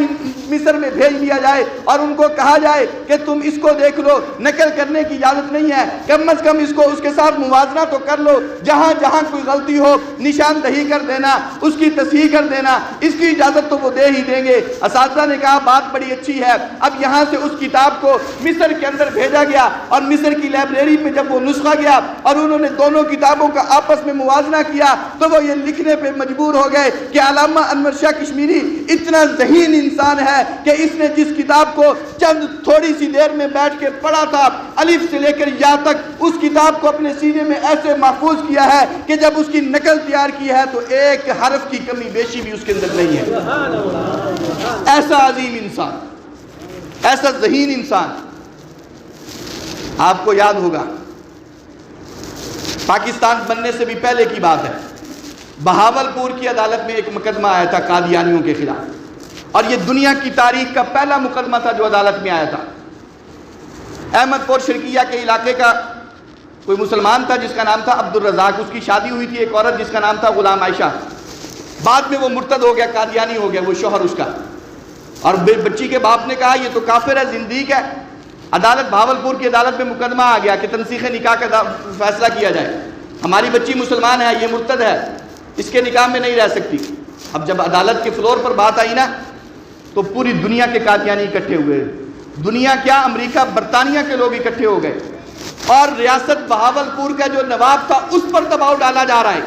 مصر میں بھیج دیا جائے اور ان کو کہا جائے کہ تم اس کو دیکھ لو، نقل کرنے کی اجازت نہیں ہے، کم از کم اس کو اس کے ساتھ موازنہ تو کر لو، جہاں جہاں کوئی غلطی ہو نشاندہی کر دینا، اس کی تصحیح کر دینا، اس کی اجازت تو وہ دے ہی دیں گے۔ اساتذہ نے کہا بات بڑی اچھی ہے۔ اب یہاں سے اس کتاب کو مصر کے اندر بھیجا گیا اور مصر کی لائبریری پہ جب وہ نسخہ گیا اور انہوں نے دونوں کتابوں کا آپس میں موازنہ کیا تو وہ یہ لکھنے پہ مجبور ہو گئے کہ علامہ انور شاہ کشمیری اتنا ذہین انسان ہے کہ اس نے جس کتاب کو چند تھوڑی سی دیر میں بیٹھ کے پڑھا تھا، الف سے لے کر یا تک، اس کتاب کو اپنے سینے میں ایسے محفوظ کیا ہے کہ جب اس کی نقل تیار کی ہے تو ایک حرف کی کمی بیشی بھی اس کے اندر نہیں ہے۔ ایسا عظیم انسان، ایسا ذہین انسان۔ آپ کو یاد ہوگا پاکستان بننے سے بھی پہلے کی بات ہے، بہاولپور کی عدالت میں ایک مقدمہ آیا تھا قادیانیوں کے خلاف، اور یہ دنیا کی تاریخ کا پہلا مقدمہ تھا جو عدالت میں آیا تھا۔ احمد پور شرقیہ کے علاقے کا کوئی مسلمان تھا جس کا نام تھا عبد الرزاق، اس کی شادی ہوئی تھی ایک عورت جس کا نام تھا غلام عائشہ، بعد میں وہ مرتد ہو گیا، قادیانی ہو گیا وہ شوہر اس کا، اور بچی کے باپ نے کہا یہ تو کافر ہے، زندیق ہے۔ عدالت بہاولپور کی عدالت میں مقدمہ آ گیا کہ تنسیخ نکاح کا فیصلہ کیا جائے، ہماری بچی مسلمان ہے، یہ مرتد ہے، اس کے نکاح میں نہیں رہ سکتی۔ اب جب عدالت کے فلور پر بات آئی نا تو پوری دنیا کے قادیانی اکٹھے ہوئے، دنیا کیا امریکہ برطانیہ کے لوگ اکٹھے ہو گئے، اور ریاست بہاولپور کا جو نواب تھا اس پر دباؤ ڈالا جا رہا ہے،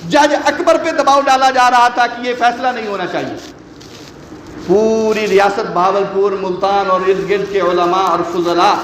جج اکبر پہ دباؤ ڈالا جا رہا تھا کہ یہ فیصلہ نہیں ہونا چاہیے۔ پوری ریاست بہاولپور، ملتان اور ارد گرد کے علماء اور فضلاء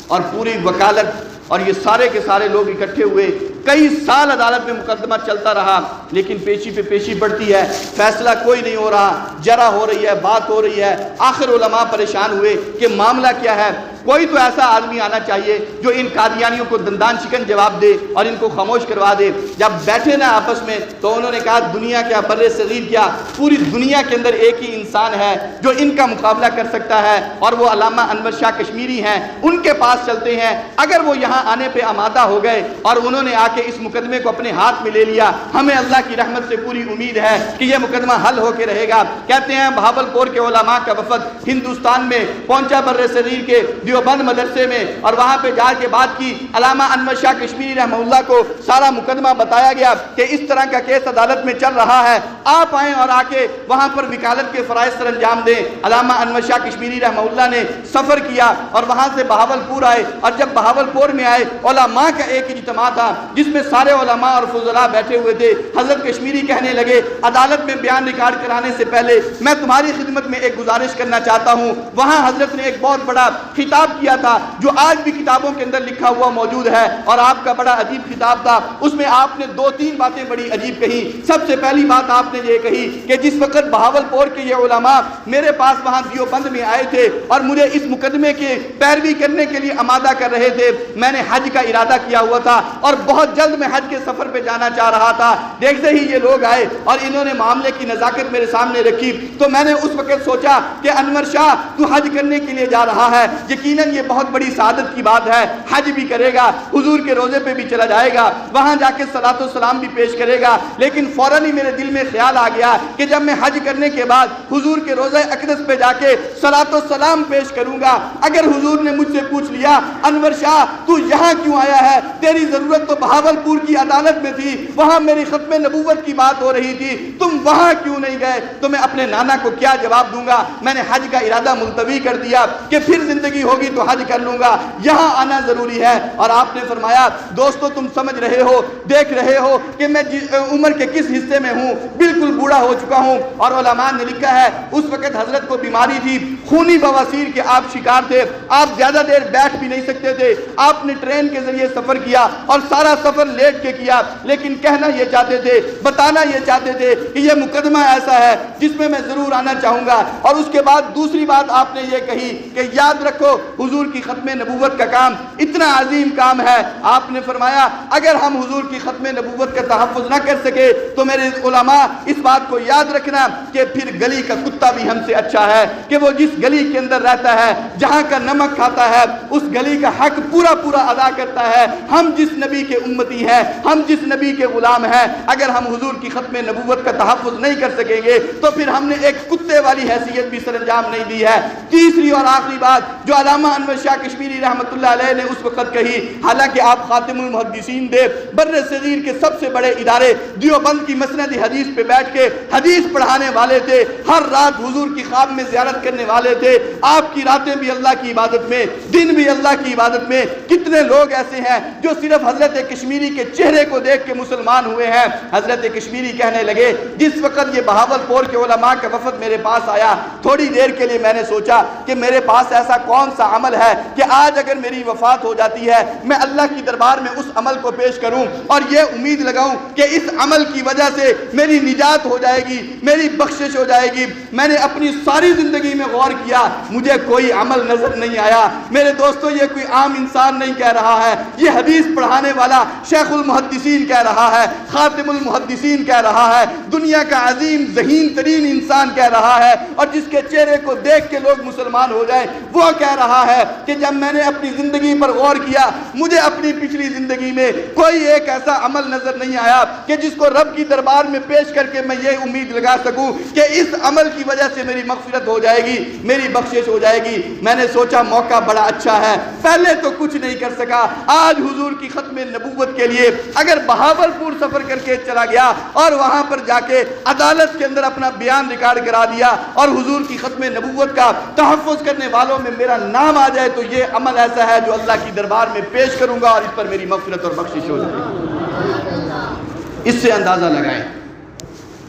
اور پوری وکالت اور یہ سارے کے سارے لوگ اکٹھے ہوئے، کئی سال عدالت میں مقدمہ چلتا رہا، لیکن پیشی پہ پیشی بڑھتی ہے، فیصلہ کوئی نہیں ہو رہا، جرح ہو رہی ہے، بات ہو رہی ہے۔ آخر علماء پریشان ہوئے کہ معاملہ کیا ہے، کوئی تو ایسا آدمی آنا چاہیے جو ان قادیانیوں کو دندان شکن جواب دے اور ان کو خاموش کروا دے۔ جب بیٹھے نا آپس میں تو انہوں نے کہا دنیا کیا، بر صغیر کیا، پوری دنیا کے اندر ایک ہی انسان ہے جو ان کا مقابلہ کر سکتا ہے، اور وہ علامہ انور شاہ کشمیری ہیں، ان کے پاس چلتے ہیں۔ اگر وہ یہاں آنے پہ آمادہ ہو گئے اور انہوں نے آ کے اس مقدمے کو اپنے ہاتھ میں لے لیا، ہمیں اللہ کی رحمت سے پوری امید ہے کہ یہ مقدمہ حل ہو کے رہے گا۔ کہتے ہیں بہاولپور کے علماء کا وفد ہندوستان میں پہنچا، بر صغیر کے دیوبند مدرسے میں، اور وہاں پہ جا کے بات کی۔ علامہ انور شاہ کشمیری رحمہ اللہ کو سارا مقدمہ بتایا گیا کہ اس طرح کا کیس عدالت میں چل رہا ہے، آپ آئیں اور آ کے وہاں پر وکالت کے فرائض سر انجام دیں۔ علامہ انور شاہ کشمیری رحمہ اللہ نے سفر کیا اور وہاں سے بہاولپور آئے، اور جب بہاولپور میں آئے علماء کا ایک اجتماع تھا جس میں سارے علماء اور فضلاء بیٹھے ہوئے تھے۔ حضرت کشمیری کہنے لگے عدالت میں بیان ریکارڈ کرانے سے پہلے میں تمہاری خدمت میں ایک گزارش کرنا چاہتا ہوں۔ وہاں حضرت نے ایک بہت بڑا خطاب کیا تھا جو آج بھی کتابوں کے اندر لکھا ہوا موجود ہے، اور آپ کا بڑا عجیب خطاب تھا۔ اس میں آپ نے دو تین باتیں بڑی عجیب کہی۔ سب سے پہلی بات آپ نے یہ کہی کہ جس وقت بہاولپور کے یہ علماء میرے پاس وہاں دیوبند میں آئے تھے اور مجھے اس مقدمے کی پیروی کرنے کے لیے آمادہ کر رہے تھے، میں نے حج کا ارادہ کیا ہوا تھا اور بہت جلد میں حج کے سفر پہ جانا چاہ رہا تھا۔ دیکھتے ہی یہ لوگ آئے اور انہوں نے معاملے کی نزاکت میرے سامنے رکھی، تو میں نے اس وقت سوچا کہ انور شاہ تو حج کرنے کے لیے جا رہا ہے، یقیناً یہ بہت بڑی سعادت کی بات ہے، حج بھی کرے گا، حضور کے روزے پہ بھی چلا جائے گا، وہاں جا کے صلاۃ و سلام بھی پیش کرے گا۔ لیکن فوراً ہی میرے دل میں خیال آ گیا کہ جب میں حج کرنے کے بعد حضور کے روزہ اقدس پہ جا کے صلاۃ و سلام پیش کروں گا، اگر حضور نے مجھ سے پوچھ لیا انور شاہ تو یہاں کیوں آیا ہے، تیری ضرورت تو بہاولپور کی عدالت میں تھی، وہاں میری ختم نبوت کی بات ہو رہی تھی، تم وہاں کیوں نہیں گئے، تو میں اپنے نانا کو کیا جواب دوں گا؟ میں نے حج کا ارادہ ملتوی کر دیا کہ پھر زندگی ہوگی تو حج کر لوں گا، یہاں آنا ضروری ہے۔ اور آپ نے فرمایا دوستو تم سمجھ رہے ہو، دیکھ رہے ہو کہ میں عمر کے کس حصے میں ہوں، بالکل بوڑھا ہو چکا ہوں۔ اور علماء نے لکھا ہے اس وقت حضرت کو بیماری تھی، خونی بواسیر کے آپ شکار تھے، آپ زیادہ دیر بیٹھ بھی نہیں سکتے تھے، آپ نے ٹرین کے ذریعے سفر کیا اور سارا سفر لیٹ کے کیا، لیکن کہنا یہ چاہتے تھے، بتانا یہ چاہتے تھے کہ یہ مقدمہ ایسا ہے جس میں ضرور آنا چاہوں گا۔ اور اس کے بعد دوسری بات آپ نے یہ کہی کہ یاد رکھو حضور کی ختم نبوت کا کام اتنا عظیم کام ہے، آپ نے فرمایا اگر ہم حضور کی ختم نبوت کا تحفظ نہ کر سکے تو میرے علماء اس بات کو یاد رکھنا کہ پھر گلی کا کتا بھی ہم سے اچھا ہے، کہ وہ جس گلی کے اندر رہتا ہے، جہاں کا نمک کھاتا ہے، اس گلی کا حق پورا پورا ادا کرتا ہے۔ ہم جس نبی کے امتی ہیں، ہم جس نبی کے غلام ہیں، اگر ہم حضور کی ختم نبوت کا تحفظ نہیں کر سکیں گے تو پھر ہم نے ایک کتے والی حیثیت بھی سر انجام نہیں دی ہے۔ تیسری اور آخری بات جو علامہ انور شاہ کشمیری رحمۃ اللہ علیہ نے اس وقت کہی، حالانکہ آپ خاتم المحدثین تھے، بر صغیر کے سب سے بڑے ادارے دیوبند کی مسند حدیث پہ بیٹھ کے حدیث پڑھانے والے تھے، ہر رات حضور کی خواب میں زیارت کرنے والے تھے، آپ کی راتیں بھی اللہ کی عبادت میں، دن بھی اللہ کی عبادت میں۔ کتنے لوگ ایسے ہیں جو صرف حضرت کشمیری کے چہرے کو دیکھ کے مسلمان ہوئے ہیں۔ حضرت کشمیری کہنے لگے جس وقت یہ بہاولپور کے علماء کا وفد میرے پاس آیا، تھوڑی دیر کے لیے میں نے سوچا کہ میرے پاس ایسا کون سا عمل ہے کہ آج اگر میری وفات ہو جاتی ہے میں اللہ کی دربار میں اس عمل کو پیش کروں اور یہ امید لگاؤں کہ اس عمل کی وجہ سے میری نجات ہو جائے گی، میری بخشش ہو جائے گی۔ میں نے اپنی ساری زندگی میں غور کیا مجھے کوئی عمل نظر نہیں آیا۔ میرے دوستو یہ کوئی عام انسان نہیں کہہ رہا ہے، یہ حدیث پڑھانے والا شیخ المحدثین کہہ رہا ہے، خاتم المحدثین کہہ رہا ہے، دنیا کا عظیم ذہین ترین انسان کہہ رہا ہے، اور جس کے چہرے کو دیکھ کے لوگ مسلمان ہو جائیں وہ کہہ رہا ہے کہ جب میں نے اپنی زندگی پر غور کیا مجھے اپنی پچھلی زندگی میں کوئی ایک ایسا عمل نظر نہیں آیا کہ جس کو رب کی دربار میں پیش کر کے میں یہ امید لگا سکوں کہ اس عمل کی وجہ سے میری مغفرت ہو جائے گی، میری بخشش ہو جائے گی۔ میں نے سوچا موقع بڑا اچھا ہے، پہلے تو کچھ نہیں کر سکا، آج حضور کی ختم نبوت کے لیے اگر بہاولپور سفر کر کے چلا گیا اور وہاں پر جا کے عدالت کے اندر اپنا بیان ریکارڈ کرا دیا اور حضور کی ختم نبوت کا تحفظ کرنے والوں میں میرا نام آ جائے تو یہ عمل ایسا ہے جو اللہ کی دربار میں پیش کروں گا اور اس پر میری مغفرت اور بخشش ہو جائے گی۔ اس سے اندازہ لگائیں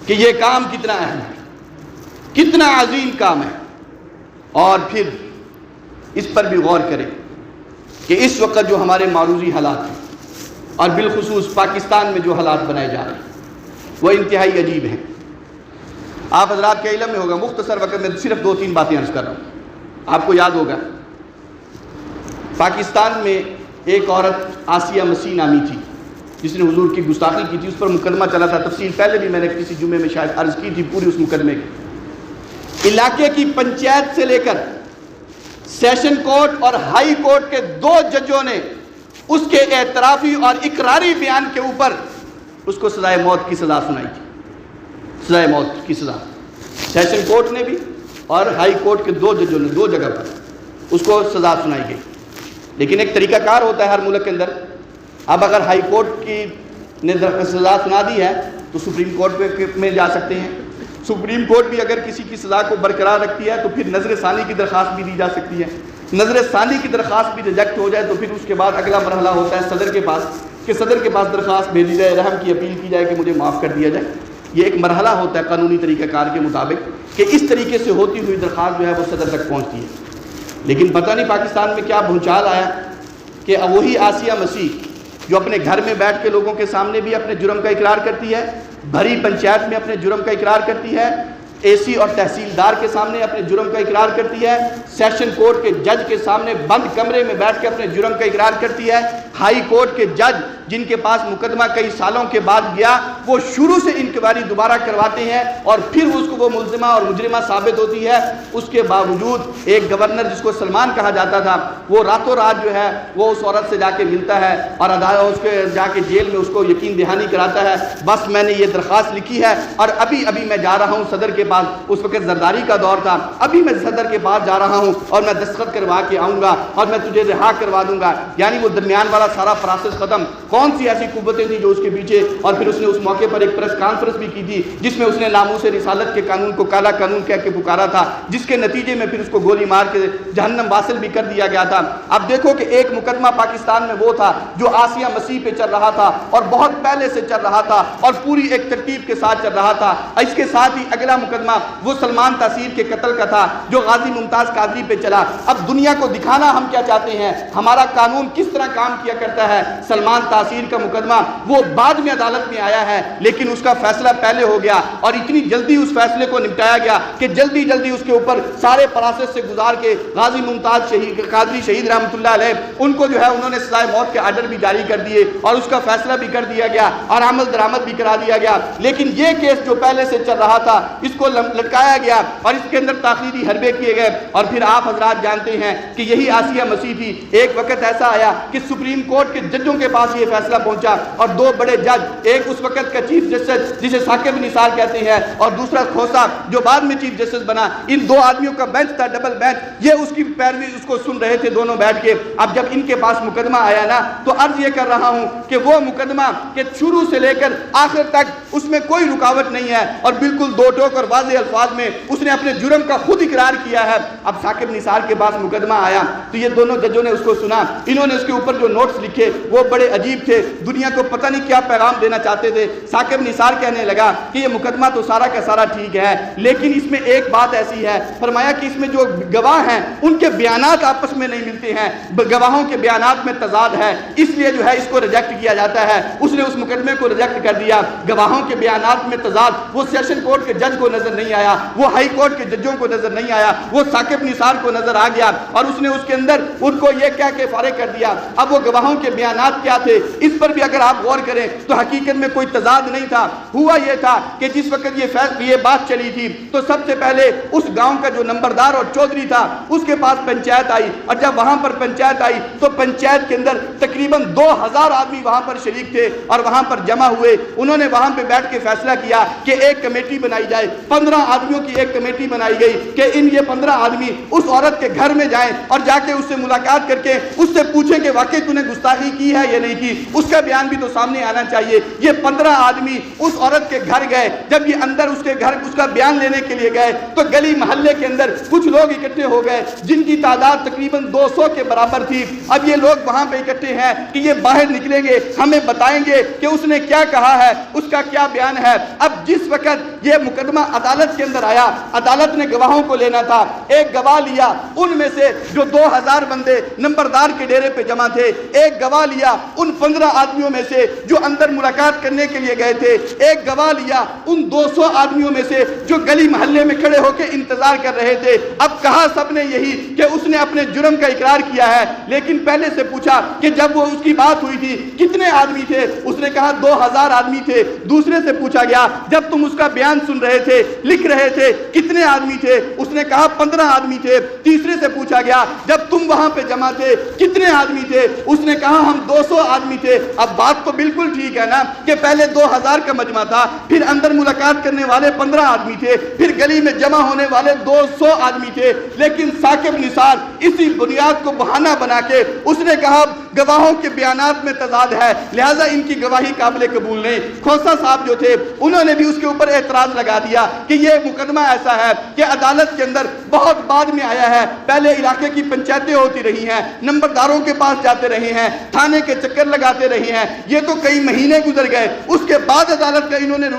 کہ یہ کام کتنا اہم ہے، کتنا عظیم کام ہے، اور پھر اس پر بھی غور کریں کہ اس وقت جو ہمارے معروضی حالات ہیں اور بالخصوص پاکستان میں جو حالات بنائے جا رہے ہیں وہ انتہائی عجیب ہیں۔ آپ حضرات کے علم میں ہوگا، مختصر وقت میں صرف 2-3 باتیں عرض کر رہا ہوں۔ آپ کو یاد ہوگا پاکستان میں ایک عورت آسیہ مسیح نامی تھی جس نے حضور کی گستاخی کی تھی، اس پر مقدمہ چلا تھا، تفصیل پہلے بھی میں نے کسی جمعے میں شاید عرض کی تھی پوری اس مقدمے کی۔ علاقے کی پنچایت سے لے کر سیشن کورٹ اور ہائی کورٹ کے 2 ججوں نے اس کے اعترافی اور اقراری بیان کے اوپر اس کو سزائے موت کی سزا سنائی تھی، سزائے موت کی سزا۔ سیشن کورٹ نے بھی اور ہائی کورٹ کے 2 ججوں نے 2 جگہ پر اس کو سزا سنائی گئی۔ لیکن ایک طریقہ کار ہوتا ہے ہر ملک کے اندر، اب اگر ہائی کورٹ کی نے سزا سنا دی ہے تو سپریم کورٹ میں جا سکتے ہیں، سپریم کورٹ بھی اگر کسی کی سزا کو برقرار رکھتی ہے تو پھر نظر ثانی کی درخواست بھی دی جا سکتی ہے، نظر ثانی کی درخواست بھی ریجیکٹ ہو جائے تو پھر اس کے بعد اگلا مرحلہ ہوتا ہے صدر کے پاس، کہ صدر کے پاس درخواست بھیجی جائے، رحم کی اپیل کی جائے کہ مجھے معاف کر دیا جائے۔ یہ ایک مرحلہ ہوتا ہے قانونی طریقہ کار کے مطابق کہ اس طریقے سے ہوتی ہوئی درخواست جو ہے وہ صدر تک پہنچتی ہے۔ لیکن پتہ نہیں پاکستان میں کیا بھونچال آیا کہ وہی آسیہ مسیح جو اپنے گھر میں بیٹھ کے لوگوں کے سامنے بھی اپنے جرم کا اقرار کرتی ہے، بھری پنچایت میں اپنے جرم کا اقرار کرتی ہے، اے سی اور تحصیلدار کے سامنے اپنے جرم کا اقرار کرتی ہے، سیشن کورٹ کے جج کے سامنے بند کمرے میں بیٹھ کے اپنے جرم کا اقرار کرتی ہے، ہائی کورٹ کے جج جن کے پاس مقدمہ کئی سالوں کے بعد گیا وہ شروع سے انکوائری دوبارہ کرواتے ہیں اور پھر اس کو وہ ملزمہ اور مجرمہ ثابت ہوتی ہے۔ اس کے باوجود ایک گورنر جس کو سلمان کہا جاتا تھا وہ راتوں رات جو ہے وہ اس عورت سے جا کے ملتا ہے اور اس کے جا کے جیل میں اس کو یقین دہانی کراتا ہے، بس میں نے یہ درخواست لکھی ہے اور ابھی میں جا رہا ہوں صدر کے پاس، اس وقت زرداری کا دور تھا، ابھی میں صدر کے پاس جا رہا ہوں اور میں دستخط کروا کے آؤں گا اور میں تجھے رہا کروا دوں گا۔ یعنی وہ درمیان والا سارا پروسیس ختم۔ کون سی ایسی قوتیں تھیں جو اس کے پیچھے، اور پھر اس نے اس موقع پر ایک پریس کانفرنس بھی کی تھی جس میں اس نے ناموس رسالت کے قانون کو کالا قانون کہہ کے پکارا تھا، جس کے نتیجے میں پھر اس کو گولی مار کے جہنم واصل بھی کر دیا گیا تھا۔ اب دیکھو کہ ایک مقدمہ پاکستان میں وہ تھا جو آسیہ مسیح پہ چل رہا تھا اور بہت پہلے سے چل رہا تھا اور پوری ایک ترتیب کے ساتھ چل رہا تھا۔ اس کے ساتھ ہی اگلا مقدمہ وہ سلمان تاثیر کے قتل کا تھا جو غازی ممتاز قادری پہ چلا۔ اب دنیا کو دکھانا ہم کیا چاہتے ہیں، ہمارا قانون کس طرح کام کیا کرتا ہے۔ سلمان تاثیر کا مقدمہ وہ بعد میں عدالت میں آیا ہے لیکن اس کا فیصلہ پہلے ہو گیا اور اتنی جلدی اس فیصلے کو نپٹایا گیا کہ جلدی جلدی اس کے اوپر سارے پروسیس سے گزار کے غازی ممتاز قادری شہید رحمۃ اللہ علیہ ان کو جو ہے انہوں نے سزائے موت کے آرڈر بھی جاری کر دیے اور اس کا فیصلہ بھی کر دیا گیا اور عمل درآمد بھی کرا دیا گیا۔ لیکن یہ کیس جو پہلے سے چل رہا تھا اس کو لٹکایا گیا اور اس کے اندر تاخیری حربے کیے گئے اور پھر آپ حضرات جانتے ہیں کہ یہی آسیہ مسیح تھی۔ ایک وقت ایسا آیا کہ سپریم کورٹ کے ججوں کے پاس یہ فیصلہ پہنچا اور 2 بڑے جج، ایک اس وقت کا چیف جسٹس جسے ثاقب نثار کہتے ہیں اور دوسرا کھوسہ جو بعد میں چیف جسٹس بنا، ان 2 آدمیوں کا بینچ تھا، ڈبل بینچ، یہ اس کی پیروی اس کو سن رہے تھے دونوں بیٹھ کے۔ اب جب ان کے پاس مقدمہ آیا نا تو عرض یہ کر رہا ہوں کہ وہ مقدمہ کہ شروع سے لے کر آخر تک اس میں کوئی رکاوٹ نہیں ہے اور بالکل 2 ٹوک اور واضح الفاظ میں اس نے اپنے جرم کا خود اقرار کیا ہے۔ اب ثاقب نثار کے پاس مقدمہ آیا تو یہ دونوں ججوں نے اس کو سنا، انہوں نے اس کے اوپر جو نوٹس لکھے وہ بڑے عجیب تھے، دنیا کو پتہ نہیں کیا پیغام دینا چاہتے تھے۔ ثاقب نثار کہنے لگا کہ یہ مقدمہ تو سارا کا سارا ٹھیک ہے لیکن اس میں ایک بات ایسی ہے، فرمایا کہ اس میں جو گواہ ہیں ان کے بیانات آپس میں نہیں ملتے ہیں، گواہوں کے بیانات میں تضاد ہے، اس لیے جو ہے اس کو ریجیکٹ کیا جاتا ہے۔ اس نے اس مقدمے کو ریجیکٹ کر دیا۔ گواہوں کے بیانات میں تضاد وہ سیشن کورٹ کے جج کو نظر نہیں آیا, وہ ہائی کورٹ کے ججوں کو نظر نہیں آیا, وہ ثاقب نثار کو نظر آ گیا اور اس نے اس کے اندر ان کو یہ کہہ کے فارغ کر دیا. اب وہ گواہوں کے بیانات کیا تھے اس پر بھی اگر آپ غور کریں تو حقیقت میں کوئی تضاد نہیں تھا. ہوا یہ تھا کہ جس وقت یہ بات چلی تھی تو سب سے پہلے اس گاؤں کا جو نمبردار اور چودھری تھا اس کے پاس پنچایت آئی, اور جب وہاں پر پنچایت آئی تو پنچایت کے اندر تقریباً 2000 آدمی وہاں پر شریک تھے اور وہاں پر جمع ہوئے. انہوں نے وہاں پہ بیٹھ کے فیصلہ کیا کہ ایک کمیٹی بنائی جائے. 15 آدمیوں کی ایک کمیٹی بنائی گئی کہ یہ 15 آدمی اس عورت کے گھر میں جائیں اور جا کے اس سے ملاقات کر کے اس سے پوچھیں کہ واقعی تو نے گستاخی کی ہے یا نہیں کی, اس کا بیان بھی تو سامنے آنا چاہیے. یہ 15 آدمی اس عورت کے گھر گئے. جب یہ اندر اس کے گھر اس کا بیان لینے کے لیے گئے تو گلی محلے کے اندر کچھ لوگ اکٹھے ہو گئے جن کی تعداد تقریباً 200 کے برابر تھی. اب یہ لوگ وہاں پہ اکٹھے ہیں کہ یہ باہر نکلیں گے, ہمیں بتائیں گے کہ اس نے کیا کہا ہے, اس کا کیا بیان ہے. اب جس وقت یہ مقدمہ عدالت کے اندر آیا, عدالت نے گواہوں کو لینا تھا. ایک گواہ لیا ان میں سے جو 2000 بندے نمبردار کے ڈیرے پہ جمع تھے, ایک گواہ لیا ان 15 آدمیوں میں سے جو اندر ملاقات کرنے کے لیے گئے تھے, ایک گواہ لیا ان 200 آدمیوں میں سے جو گلی محلے میں کھڑے ہو کے انتظار کر رہے تھے. اب کہا سب نے یہی کہ اس نے اپنے جرم کا اقرار کیا ہے, لیکن پہلے سے پوچھا کہ جب وہ اس کی بات ہوئی تھی کتنے آدمی تھے, اس نے کہا 2000 آدمی تھے. دوسرے سے پوچھا گیا جب تم اس کا بیان سن رہے تھے لکھ رہے تھے کتنے آدمی تھے, اس نے کہا 15 آدمی تھے. تیسرے سے پوچھا گیا جب تم وہاں پہ جمع تھے کتنے آدمی تھے, اس نے کہا ہم 200 آدمی تھے. اب بات تو بالکل ٹھیک ہے نا کہ پہلے 2000 کا مجمع تھا, پھر اندر ملاقات کرنے والے 15 آدمی تھے, پھر گلی میں جمع ہونے والے 200 آدمی تھے. لیکن ثاقب نثار اسی بنیاد کو بہانہ بنا کے اس نے کہا گواہوں کے بیانات میں تضاد ہے لہٰذا ان کی گواہی قابل قبول نہیں. کھوسا صاحب جو تھے انہوں نے بھی اس کے اوپر اعتراض لگا دیا کہ یہ مقدمہ ایسا ہے کہ عدالت کے اندر بہت بعد میں آیا ہے, پہلے علاقے کی پنچایتیں ہوتی رہی ہیں, نمبرداروں کے پاس جاتے رہے ہیں, تھانے کے چکر لگاتے رہے ہیں, یہ تو کئی مہینے گزر گئے, اس کے بعد عدالت کا انہوں نے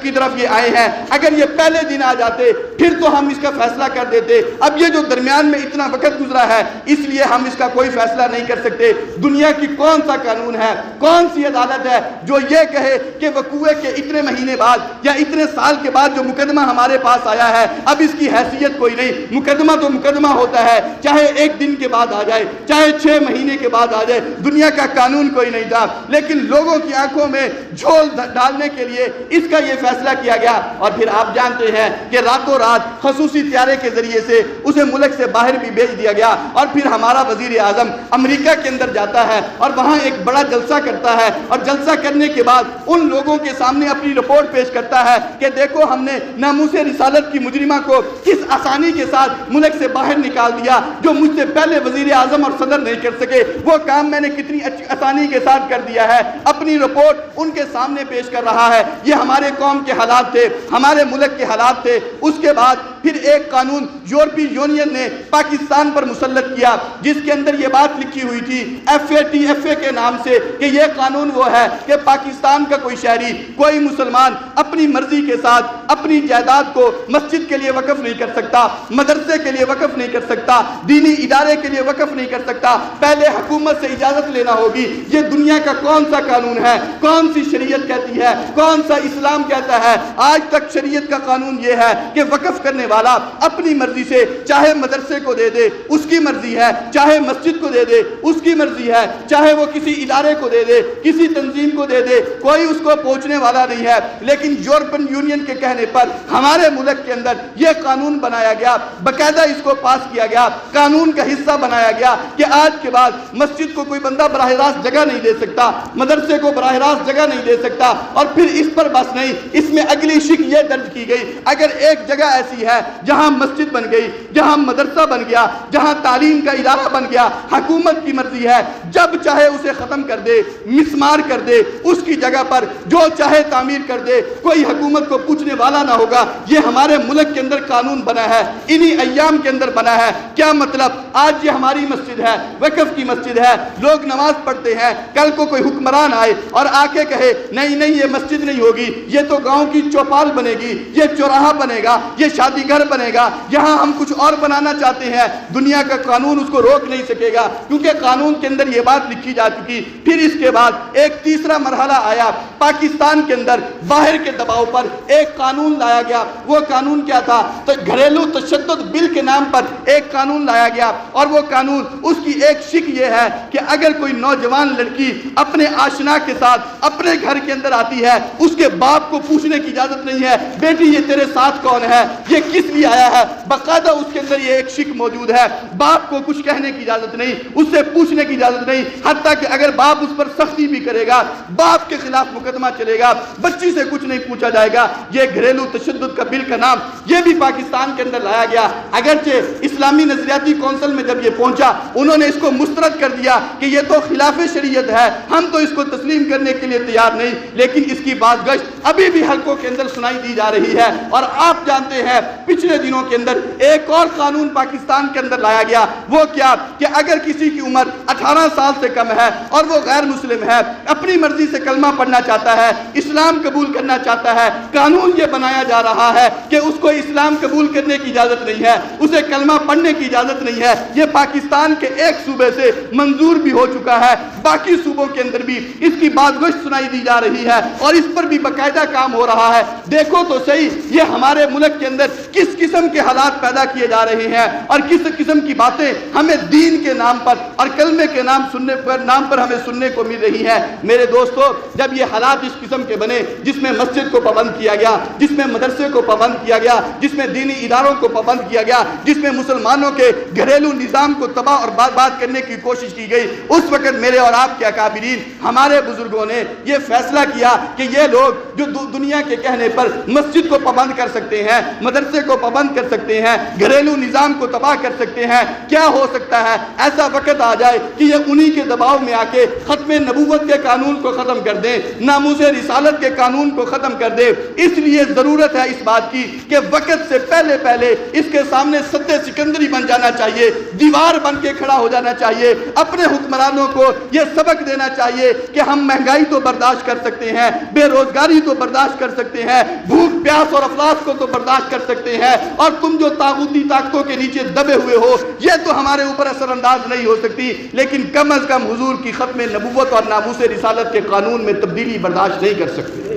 کی طرف یہ آئے ہیں. اگر یہ پہلے دن آ جاتے پھر تو ہم اس کا فیصلہ کر دیتے. اب یہ جو درمیان میں اتنا وقت گزرا ہے اس لیے ہم اس کا کوئی فیصلہ نہیں کر سکتے. دنیا کی کون سا قانون ہے, کون سی عدالت ہے جو یہ کہے کہ وقوع کے اتنے مہینے بعد یا اتنے سال کے بعد جو مقدمہ ہمارے پاس آیا ہے اب اس کی حیثیت کوئی نہیں. مقدمہ تو مقدمہ ہوتا ہے, چاہے ایک دن کے بعد آ جائے چاہے 6 مہینے کے بعد آ جائے, دنیا کا قانون کوئی نہیں تھا. لیکن لوگوں کی آنکھوں میں جھول ڈالنے کے لیے اس کا یہ فیصلہ کیا گیا. اور پھر آپ جانتے ہیں کہ راتوں رات خصوصی طیارے کے ذریعے سے اسے ملک سے باہر بھی بھیج دیا گیا, اور پھر ہمارا وزیر اعظم امریکہ کے اندر جاتا ہے اور وہاں ایک بڑا جلسہ کرتا ہے, اور جلسہ کرنے کے بعد ان لوگوں کے سامنے اپنی رپورٹ پیش کرتا ہے کہ دیکھو ہم نے ناموس رسالت کی مجرمہ کو کس آسانی کے ساتھ ملک سے باہر نکال دیا, جو مجھ سے پہلے وزیر اعظم اور صدر نہیں کر سکے وہ کام میں نے کتنی آسانی کے ساتھ کر دیا ہے. اپنی رپورٹ ان کے سامنے پیش کر رہا ہے. یہ ہمارے قوم کے حالات تھے, ہمارے ملک کے حالات تھے. اس کے بعد پھر ایک قانون یورپی یونین نے پاکستان پر مسلط کیا جس کے اندر یہ بات لکھی ہوئی تھی FATFA کے نام سے کہ یہ قانون وہ ہے کہ پاکستان کا کوئی شہری, کوئی مسلمان اپنی مرضی کے ساتھ اپنی جائیداد کو مسجد کے لیے وقف نہیں کر سکتا, مدرسے کے لیے وقف نہیں کر سکتا, دینی ادارے کے لیے وقف نہیں کر سکتا, پہلے حکومت سے اجازت لینا ہوگی. یہ دنیا کا کون سا قانون ہے, کون سی شریعت کہتی ہے, کون سا اسلام کہتا ہے؟ آج تک شریعت کا قانون یہ ہے کہ وقف کرنے والا اپنی مرضی سے چاہے مدرسے کو دے دے اس کی مرضی ہے, چاہے مسجد کو دے دے اس کی مرضی ہے, چاہے وہ کسی ادارے کو دے دے, کسی تنظیم کو دے دے, کوئی اس کو پہنچنے والا نہیں ہے. لیکن یورپین یونین کے کہنے پر ہمارے ملک کے اندر یہ قانون بنایا گیا, باقاعدہ اس کو پاس کیا گیا, قانون کا حصہ بنایا گیا کہ آج کے بعد مسجد کو کوئی بندہ براہ راست جگہ نہیں دے سکتا, مدرسے کو براہ راست جگہ نہیں دے سکتا. اور پھر اس پر بس نہیں, اس میں اگلی شک یہ درج کی گئی اگر ایک جگہ ایسی ہے جہاں مسجد بن گئی, جہاں مدرسہ بن گیا, جہاں تعلیم کا ادارہ بن گیا, حکومت کی مرضی ہے جب چاہے اسے ختم کر دے, مسمار کر دے, اس کی جگہ پر جو چاہے تعمیر کر دے, کوئی حکومت کو پوچھنے والا نہ ہوگا. یہ ہمارے ملک کے اندر قانون بنا ہے, انہی ایام کے اندر بنا ہے. کیا مطلب؟ آج یہ ہماری مسجد ہے، وقف کی مسجد ہے، لوگ نماز پڑھتے ہیں، کل کو کوئی حکمران آئے اور آ کے کہے نہیں نہیں یہ مسجد نہیں ہوگی، یہ تو گاؤں کی چوپال بنے گی، یہ چوراہا بنے گا، یہ شادی گھر بنے گا، یہاں ہم کچھ اور بنانا چاہتے ہیں، دنیا کا قانون اس کو روک نہیں سکے گا، کیونکہ قانون کے اندر یہ بات لکھی جا چکی۔ پھر اس کے بعد ایک تیسرا مرحلہ آیا، پاکستان کے اندر باہر کے دباؤ پر ایک قانون لایا گیا۔ وہ قانون کیا تھا؟ تو گھریلو تشدد بل کے نام پر ایک قانون لایا گیا، اور وہ قانون اس کی ایک شک یہ ہے کہ اگر کوئی نوجوان لڑکی اپنے آشنا کے ساتھ اپنے گھر کے اندر آتی ہے، اس کے باپ کو پوچھنے کی اجازت نہیں ہے بیٹی یہ تیرے ساتھ کون ہے، یہ کس لیے آیا ہے، باقاعدہ اس کے اندر یہ ایک شک موجود ہے۔ باپ کو کچھ کہنے کی اجازت نہیں، اس سے پوچھنے کی اجازت نہیں، حتیٰ کہ اگر باپ اس پر سختی بھی کرے گا، باپ کے خلاف مقدمہ چلے گا، بچی سے کچھ نہیں پوچھا جائے گا۔ یہ گھریلو تشدد کا بل کا نام یہ بھی پاکستان کے اندر لایا گیا، اگرچہ اسلامی نظریاتی کونسل میں جب یہ پہنچا انہوں نے اس کو مسترد کر دیا کہ یہ تو خلاف شریعت ہے، ہم تو اس کو تسلیم کرنے کے لیے تیار نہیں، لیکن اس کی بات گشت ابھی بھی حلقوں کے اندر سنائی دی جا رہی ہے۔ اور آپ جانتے ہیں پچھلے دنوں کے اندر ایک اور قانون پاکستان کے اندر لایا گیا، وہ کیا کہ اگر کسی کی عمر 18 سال سے کم ہے اور وہ غیر مسلم ہے، اپنی مرضی سے کلمہ پڑھنا چاہتا ہے، اسلام قبول کرنا چاہتا ہے، قانون یہ بنایا جا رہا ہے کہ اس کو اسلام قبول کرنے کی اجازت نہیں ہے، اسے کلمہ پڑھنے کی اجازت نہیں ہے۔ یہ پاکستان کے ایک صوبے سے منظور بھی ہو چکا ہے، باقی صوبوں کے اندر بھی اس کی بات گوش سنائی دی جا رہی ہے، اور اس پر بھی باقاعدہ کام ہو رہا ہے۔ دیکھو تو صحیح یہ ہمارے ملک کے اندر کس قسم کے حالات پیدا کیے جا رہے ہیں، اور کس قسم کی باتیں ہمیں دین کے نام پر اور کلمے کے نام پر ہمیں سننے کو مل رہی ہے۔ میرے دوستو، جب یہ حالات اس قسم کے بنے جس میں مسجد کو پابند کیا گیا، جس میں مدرسے کو پابند کیا گیا، جس میں دینی اداروں کو پابند کیا گیا، جس میں مسلمانوں کے گھریلو نظام کو تباہ اور برباد کرنے کی کوشش کی گئی، اس وقت میرے اور آپ کے اکابرین ہمارے بزرگوں نے یہ فیصلہ کیا کہ یہ لوگ جو دنیا کے کہنے پر مسجد کو پابند کر سکتے ہیں، مدرسے کو پابند کر سکتے ہیں، گھریلو نظام کو تباہ کر سکتے ہیں، کیا ہو سکتا ہے ایسا وقت آ جائے کہ یہ انہی کے دباؤ میں آ کے ختم نبوت کے قانون کو ختم کر دیں، ناموس رسالت کے قانون کو ختم کر دے۔ اس لیے ضرورت ہے اس بات کی کہ وقت سے پہلے اس کے سامنے سد سکندری بن جانا چاہیے، دیوار بن کے کھڑا ہو جانا چاہیے، اپنے حکمرانوں کو یہ سبق دینا چاہیے کہ ہم مہنگائی تو برداشت کر سکتے ہیں، بے روزگاری تو برداشت کر سکتے ہیں، بھوک پیاس اور افلاس کو تو برداشت کر سکتے ہیں، اور تم جو طاغوتی طاقتوں کے نیچے دبے ہوئے ہو یہ تو ہمارے اوپر اثر انداز نہیں ہو سکتی، لیکن کم از کم حضور کی ختم نبوت اور ناموس رسالت کے قانون میں تبدیلی برداشت نہیں کر سکتے۔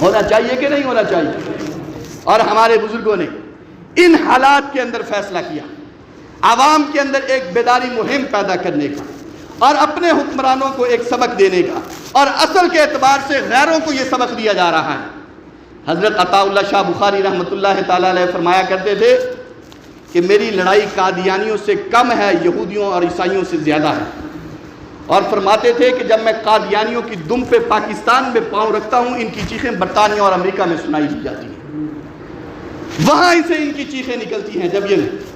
ہونا چاہیے کہ نہیں ہونا چاہیے؟ اور ہمارے بزرگوں نے ان حالات کے اندر فیصلہ کیا عوام کے اندر ایک بیداری مہم پیدا کرنے کا، اور اپنے حکمرانوں کو ایک سبق دینے کا، اور اصل کے اعتبار سے غیروں کو یہ سبق دیا جا رہا ہے۔ حضرت عطا اللہ شاہ بخاری رحمۃ اللہ تعالیٰ علیہ فرمایا کرتے تھے کہ میری لڑائی قادیانیوں سے کم ہے، یہودیوں اور عیسائیوں سے زیادہ ہے، اور فرماتے تھے کہ جب میں قادیانیوں کی دم پہ پاکستان میں پاؤں رکھتا ہوں ان کی چیخیں برطانیہ اور امریکہ میں سنائی دی جاتی ہیں، وہاں سے ان کی چیخیں نکلتی ہیں جب یہ نہیں۔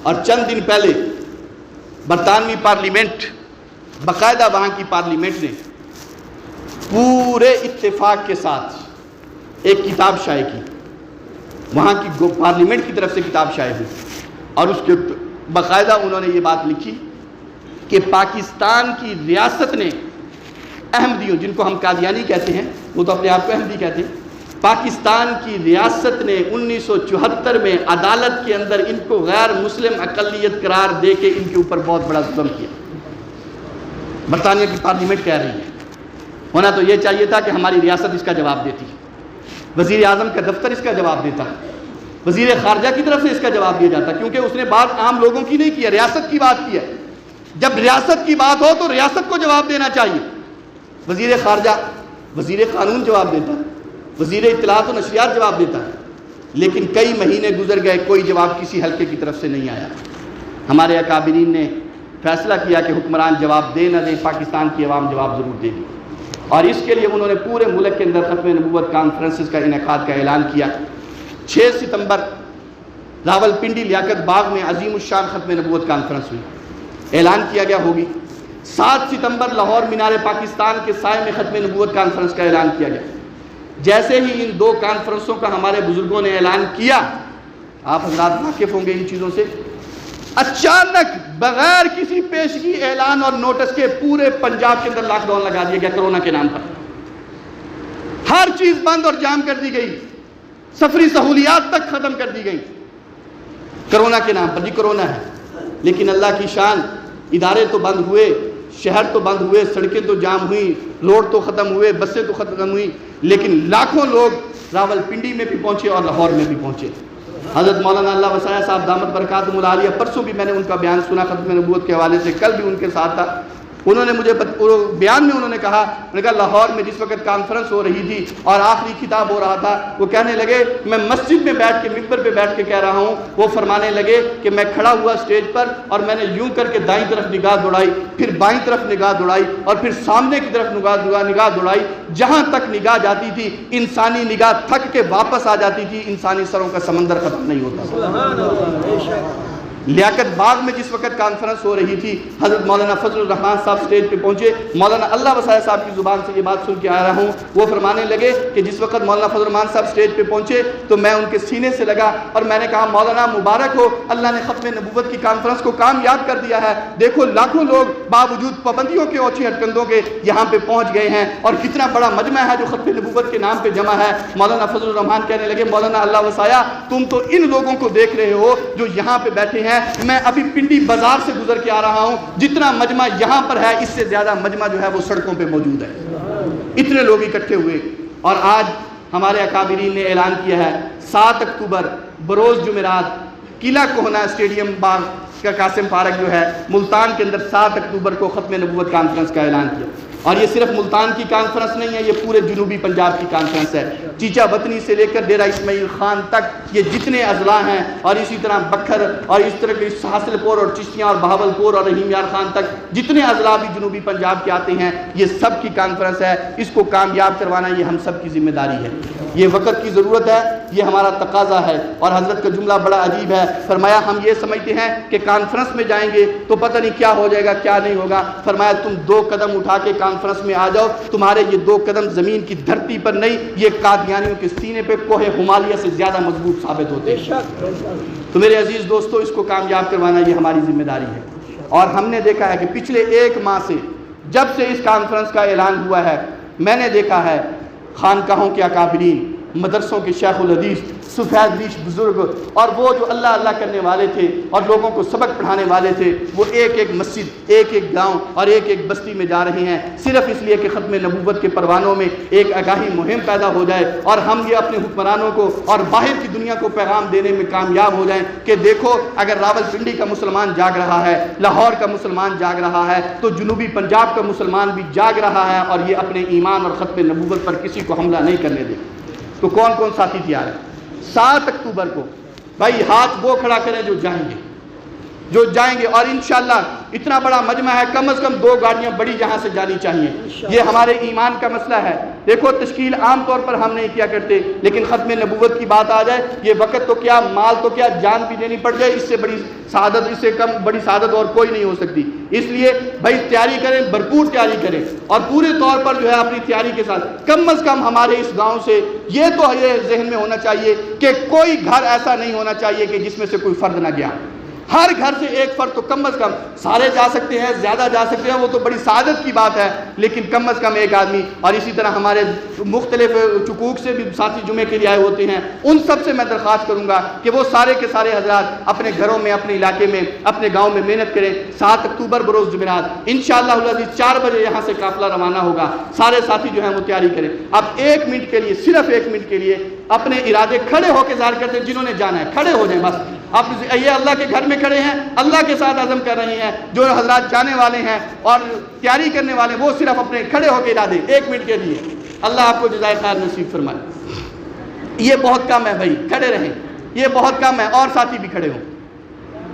اور چند دن پہلے برطانوی پارلیمنٹ، باقاعدہ وہاں کی پارلیمنٹ نے پورے اتفاق کے ساتھ ایک کتاب شائع کی، وہاں کی پارلیمنٹ کی طرف سے کتاب شائع ہوئی، اور اس کے باقاعدہ انہوں نے یہ بات لکھی کہ پاکستان کی ریاست نے احمدیوں، جن کو ہم قادیانی کہتے ہیں، وہ تو اپنے آپ کو احمدی کہتے ہیں، پاکستان کی ریاست نے 1974 میں عدالت کے اندر ان کو غیر مسلم اقلیت قرار دے کے ان کے اوپر بہت بڑا ظلم کیا۔ برطانیہ کی پارلیمنٹ کہہ رہی ہے، ہونا تو یہ چاہیے تھا کہ ہماری ریاست اس کا جواب دیتی، وزیر اعظم کا دفتر اس کا جواب دیتا، وزیر خارجہ کی طرف سے اس کا جواب دیا جاتا، کیونکہ اس نے بات عام لوگوں کی نہیں کی ہے، ریاست کی بات کی ہے۔ جب ریاست کی بات ہو تو ریاست کو جواب دینا چاہیے، وزیر خارجہ، وزیر قانون جواب دیتا ہے، وزیر اطلاعات و نشریات جواب دیتا ہے، لیکن کئی مہینے گزر گئے، کوئی جواب کسی حلقے کی طرف سے نہیں آیا۔ ہمارے اکابرین نے فیصلہ کیا کہ حکمران جواب دے نہ دے، پاکستان کی عوام جواب ضرور دے گی، اور اس کے لیے انہوں نے پورے ملک کے اندر ختم نبوت کانفرنسز کا انعقاد کا اعلان کیا۔ 6 ستمبر راولپنڈی لیاقت باغ میں عظیم الشان ختم نبوت کانفرنس ہوئی، اعلان کیا گیا ہوگی۔ 7 ستمبر لاہور مینار پاکستان کے سائے میں ختم نبوت کانفرنس کا اعلان کیا گیا۔ جیسے ہی ان 2 کانفرنسوں کا ہمارے بزرگوں نے اعلان کیا، آپ حضرات واقف ہوں گے ان چیزوں سے، اچانک بغیر کسی پیشگی اعلان اور نوٹس کے پورے پنجاب کے اندر لاک ڈاؤن لگا دیا گیا کرونا کے نام پر. ہر چیز بند اور جام کر دی گئی, سفری سہولیات تک ختم کر دی گئی کرونا کے نام پر. جی کرونا ہے, لیکن اللہ کی شان, ادارے تو بند ہوئے, شہر تو بند ہوئے, سڑکیں تو جام ہوئی, روڈ تو ختم ہوئے, بسیں تو ختم ہوئی, لیکن لاکھوں لوگ راول پنڈی میں بھی پہنچے اور لاہور میں بھی پہنچے. حضرت مولانا اللہ وسعہ صاحب دامت برکاتہم العالیہ, پرسوں بھی میں نے ان کا بیان سنا ختم نبوت کے حوالے سے, کل بھی ان کے ساتھ تھا. انہوں نے مجھے بیان میں انہوں نے کہا لاہور میں جس وقت کانفرنس ہو رہی تھی اور آخری خطاب ہو رہا تھا, وہ کہنے لگے میں مسجد میں بیٹھ کے ممبر پہ بیٹھ کے کہہ رہا ہوں. وہ فرمانے لگے کہ میں کھڑا ہوا اسٹیج پر اور میں نے یوں کر کے دائیں طرف نگاہ دوڑائی, پھر بائیں طرف نگاہ دوڑائی اور پھر سامنے کی طرف نگاہ دوڑائی, جہاں تک نگاہ جاتی تھی انسانی نگاہ تھک کے واپس آ جاتی تھی, انسانی سروں کا سمندر ختم نہیں ہوتا. لیاقت باغ میں جس وقت کانفرنس ہو رہی تھی, حضرت مولانا فضل الرحمان صاحب سٹیج پہ پہنچے. مولانا اللہ وسعہ صاحب کی زبان سے یہ بات سن کے آ رہا ہوں, وہ فرمانے لگے کہ جس وقت مولانا فضل الرحمان صاحب سٹیج پہ پہنچے تو میں ان کے سینے سے لگا اور میں نے کہا مولانا مبارک ہو, اللہ نے ختم نبوت کی کانفرنس کو کامیاب کر دیا ہے. دیکھو لاکھوں لوگ باوجود پابندیوں کے اوچھے ہٹکندوں کے یہاں پہ پہنچ گئے ہیں اور کتنا بڑا مجمع ہے جو ختم نبوت کے نام پہ جمع ہے. مولانا فضل الرحمان کہنے لگے مولانا اللہ وسعہ تم تو ان لوگوں کو دیکھ رہے ہو جو یہاں پہ بیٹھے ہیں, میں ابھی پنڈی بازار سے گزر کے آ رہا ہوں, جتنا مجمع یہاں پر ہے اس سے زیادہ مجمع جو ہے وہ سڑکوں پہ موجود ہے. اتنے لوگ اکٹھے ہوئے اور آج ہمارے اکابرین نے اعلان کیا ہے 7 اکتوبر بروز جمعرات قلعہ کوہنہ اسٹیڈیم باغ کا قاسم پارک جو ہے ملتان کے اندر 7 اکتوبر کو ختم نبوت کانفرنس کا اعلان کیا. اور یہ صرف ملتان کی کانفرنس نہیں ہے, یہ پورے جنوبی پنجاب کی کانفرنس ہے. چیچا وطنی سے لے کر ڈیرہ اسماعیل خان تک یہ جتنے اضلاع ہیں, اور اسی طرح بکھر اور اس طرح کے حاصل پور اور چشتیاں اور بہاول پور اور رحیم یار خان تک جتنے اضلاع بھی جنوبی پنجاب کے آتے ہیں, یہ سب کی کانفرنس ہے. اس کو کامیاب کروانا یہ ہم سب کی ذمہ داری ہے. یہ وقت کی ضرورت ہے, یہ ہمارا تقاضا ہے. اور حضرت کا جملہ بڑا عجیب ہے, فرمایا ہم یہ سمجھتے ہیں کہ کانفرنس میں جائیں گے تو پتہ نہیں کیا ہو جائے گا کیا نہیں ہوگا. فرمایا تم 2 قدم اٹھا کے کانفرنس میں آ جاؤ, تمہارے یہ 2 قدم زمین کی دھرتی پر نہیں, یہ قادیانیوں کے سینے پہ کوہ ہمالیہ سے زیادہ مضبوط ثابت ہوتے ہیں. تو میرے عزیز دوستو, اس کو کامیاب کروانا یہ ہماری ذمہ داری ہے. اور ہم نے دیکھا ہے کہ پچھلے 1 ماہ سے جب سے اس کانفرنس کا اعلان ہوا ہے, میں نے دیکھا ہے خانقاہوں کے اکابرین, مدرسوں کے شیخ الحدیث, سفید ریش بزرگ اور وہ جو اللہ اللہ کرنے والے تھے اور لوگوں کو سبق پڑھانے والے تھے, وہ ایک ایک مسجد, ایک ایک گاؤں اور ایک ایک بستی میں جا رہے ہیں, صرف اس لیے کہ ختم نبوت کے پروانوں میں ایک آگاہی مہم پیدا ہو جائے اور ہم یہ اپنے حکمرانوں کو اور باہر کی دنیا کو پیغام دینے میں کامیاب ہو جائیں کہ دیکھو اگر راول پنڈی کا مسلمان جاگ رہا ہے, لاہور کا مسلمان جاگ رہا ہے, تو جنوبی پنجاب کا مسلمان بھی جاگ رہا ہے اور یہ اپنے ایمان اور ختم نبوت پر کسی کو حملہ نہیں کرنے دے. تو کون کون ساتھی تیار ہے 7 اکتوبر کو؟ بھائی ہاتھ وہ کھڑا کریں جو جائیں گے. اور انشاءاللہ اتنا بڑا مجمع ہے, کم از کم 2 گاڑیاں بڑی جہاں سے جانی چاہیے. یہ ہمارے ایمان کا مسئلہ ہے. دیکھو تشکیل عام طور پر ہم نہیں کیا کرتے, لیکن ختم نبوت کی بات آ جائے, یہ وقت تو کیا مال تو کیا جان بھی دینی پڑ جائے, اس سے بڑی سعادت, اس سے کم بڑی سعادت اور کوئی نہیں ہو سکتی. اس لیے بھائی تیاری کریں, بھرپور تیاری کریں, اور پورے طور پر جو ہے اپنی تیاری کے ساتھ کم از کم ہمارے اس گاؤں سے یہ تو یہ ذہن میں ہونا چاہیے کہ کوئی گھر ایسا نہیں ہونا چاہیے کہ جس میں سے کوئی فرد نہ گیا. ہر گھر سے ایک فرد تو کم از کم, سارے جا سکتے ہیں, زیادہ جا سکتے ہیں, وہ تو بڑی سعادت کی بات ہے, لیکن کم از کم ایک آدمی. اور اسی طرح ہمارے مختلف چکوک سے بھی ساتھی جمعے کے لیے آئے ہوتے ہیں, ان سب سے میں درخواست کروں گا کہ وہ سارے کے سارے حضرات اپنے گھروں میں, اپنے علاقے میں, اپنے گاؤں میں محنت کریں. 7 اکتوبر بروز جمعرات انشاءاللہ العزیز 4 بجے یہاں سے قافلہ روانہ ہوگا. سارے ساتھی جو ہیں وہ تیاری کریں. اب 1 منٹ کے لیے, صرف 1 منٹ کے لیے اپنے ارادے کھڑے ہو کے ظاہر کرتے ہیں. جنہوں نے جانا ہے کھڑے ہو جائیں بس. آپ یہ اللہ کے گھر میں کھڑے ہیں, اللہ کے ساتھ عزم کر رہے ہیں. جو حضرات جانے والے ہیں اور تیاری کرنے والے, وہ صرف اپنے کھڑے ہو کے ارادے 1 منٹ کے لیے. اللہ آپ کو جزائے خیر نصیب فرمائے. یہ بہت کم ہے بھائی, کھڑے رہیں, یہ بہت کم ہے, اور ساتھی بھی کھڑے ہوں.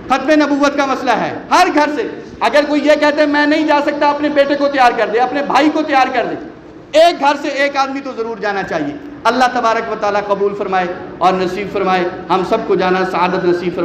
ختم نبوت کا مسئلہ ہے, ہر گھر سے. اگر کوئی یہ کہتے ہیں میں نہیں جا سکتا, اپنے بیٹے کو تیار کر دے, اپنے بھائی کو تیار کر دے. ایک گھر سے ایک آدمی تو ضرور جانا چاہیے. اللہ تبارک و تعالیٰ قبول فرمائے اور نصیب فرمائے, ہم سب کو جانا سعادت نصیب فرمائے.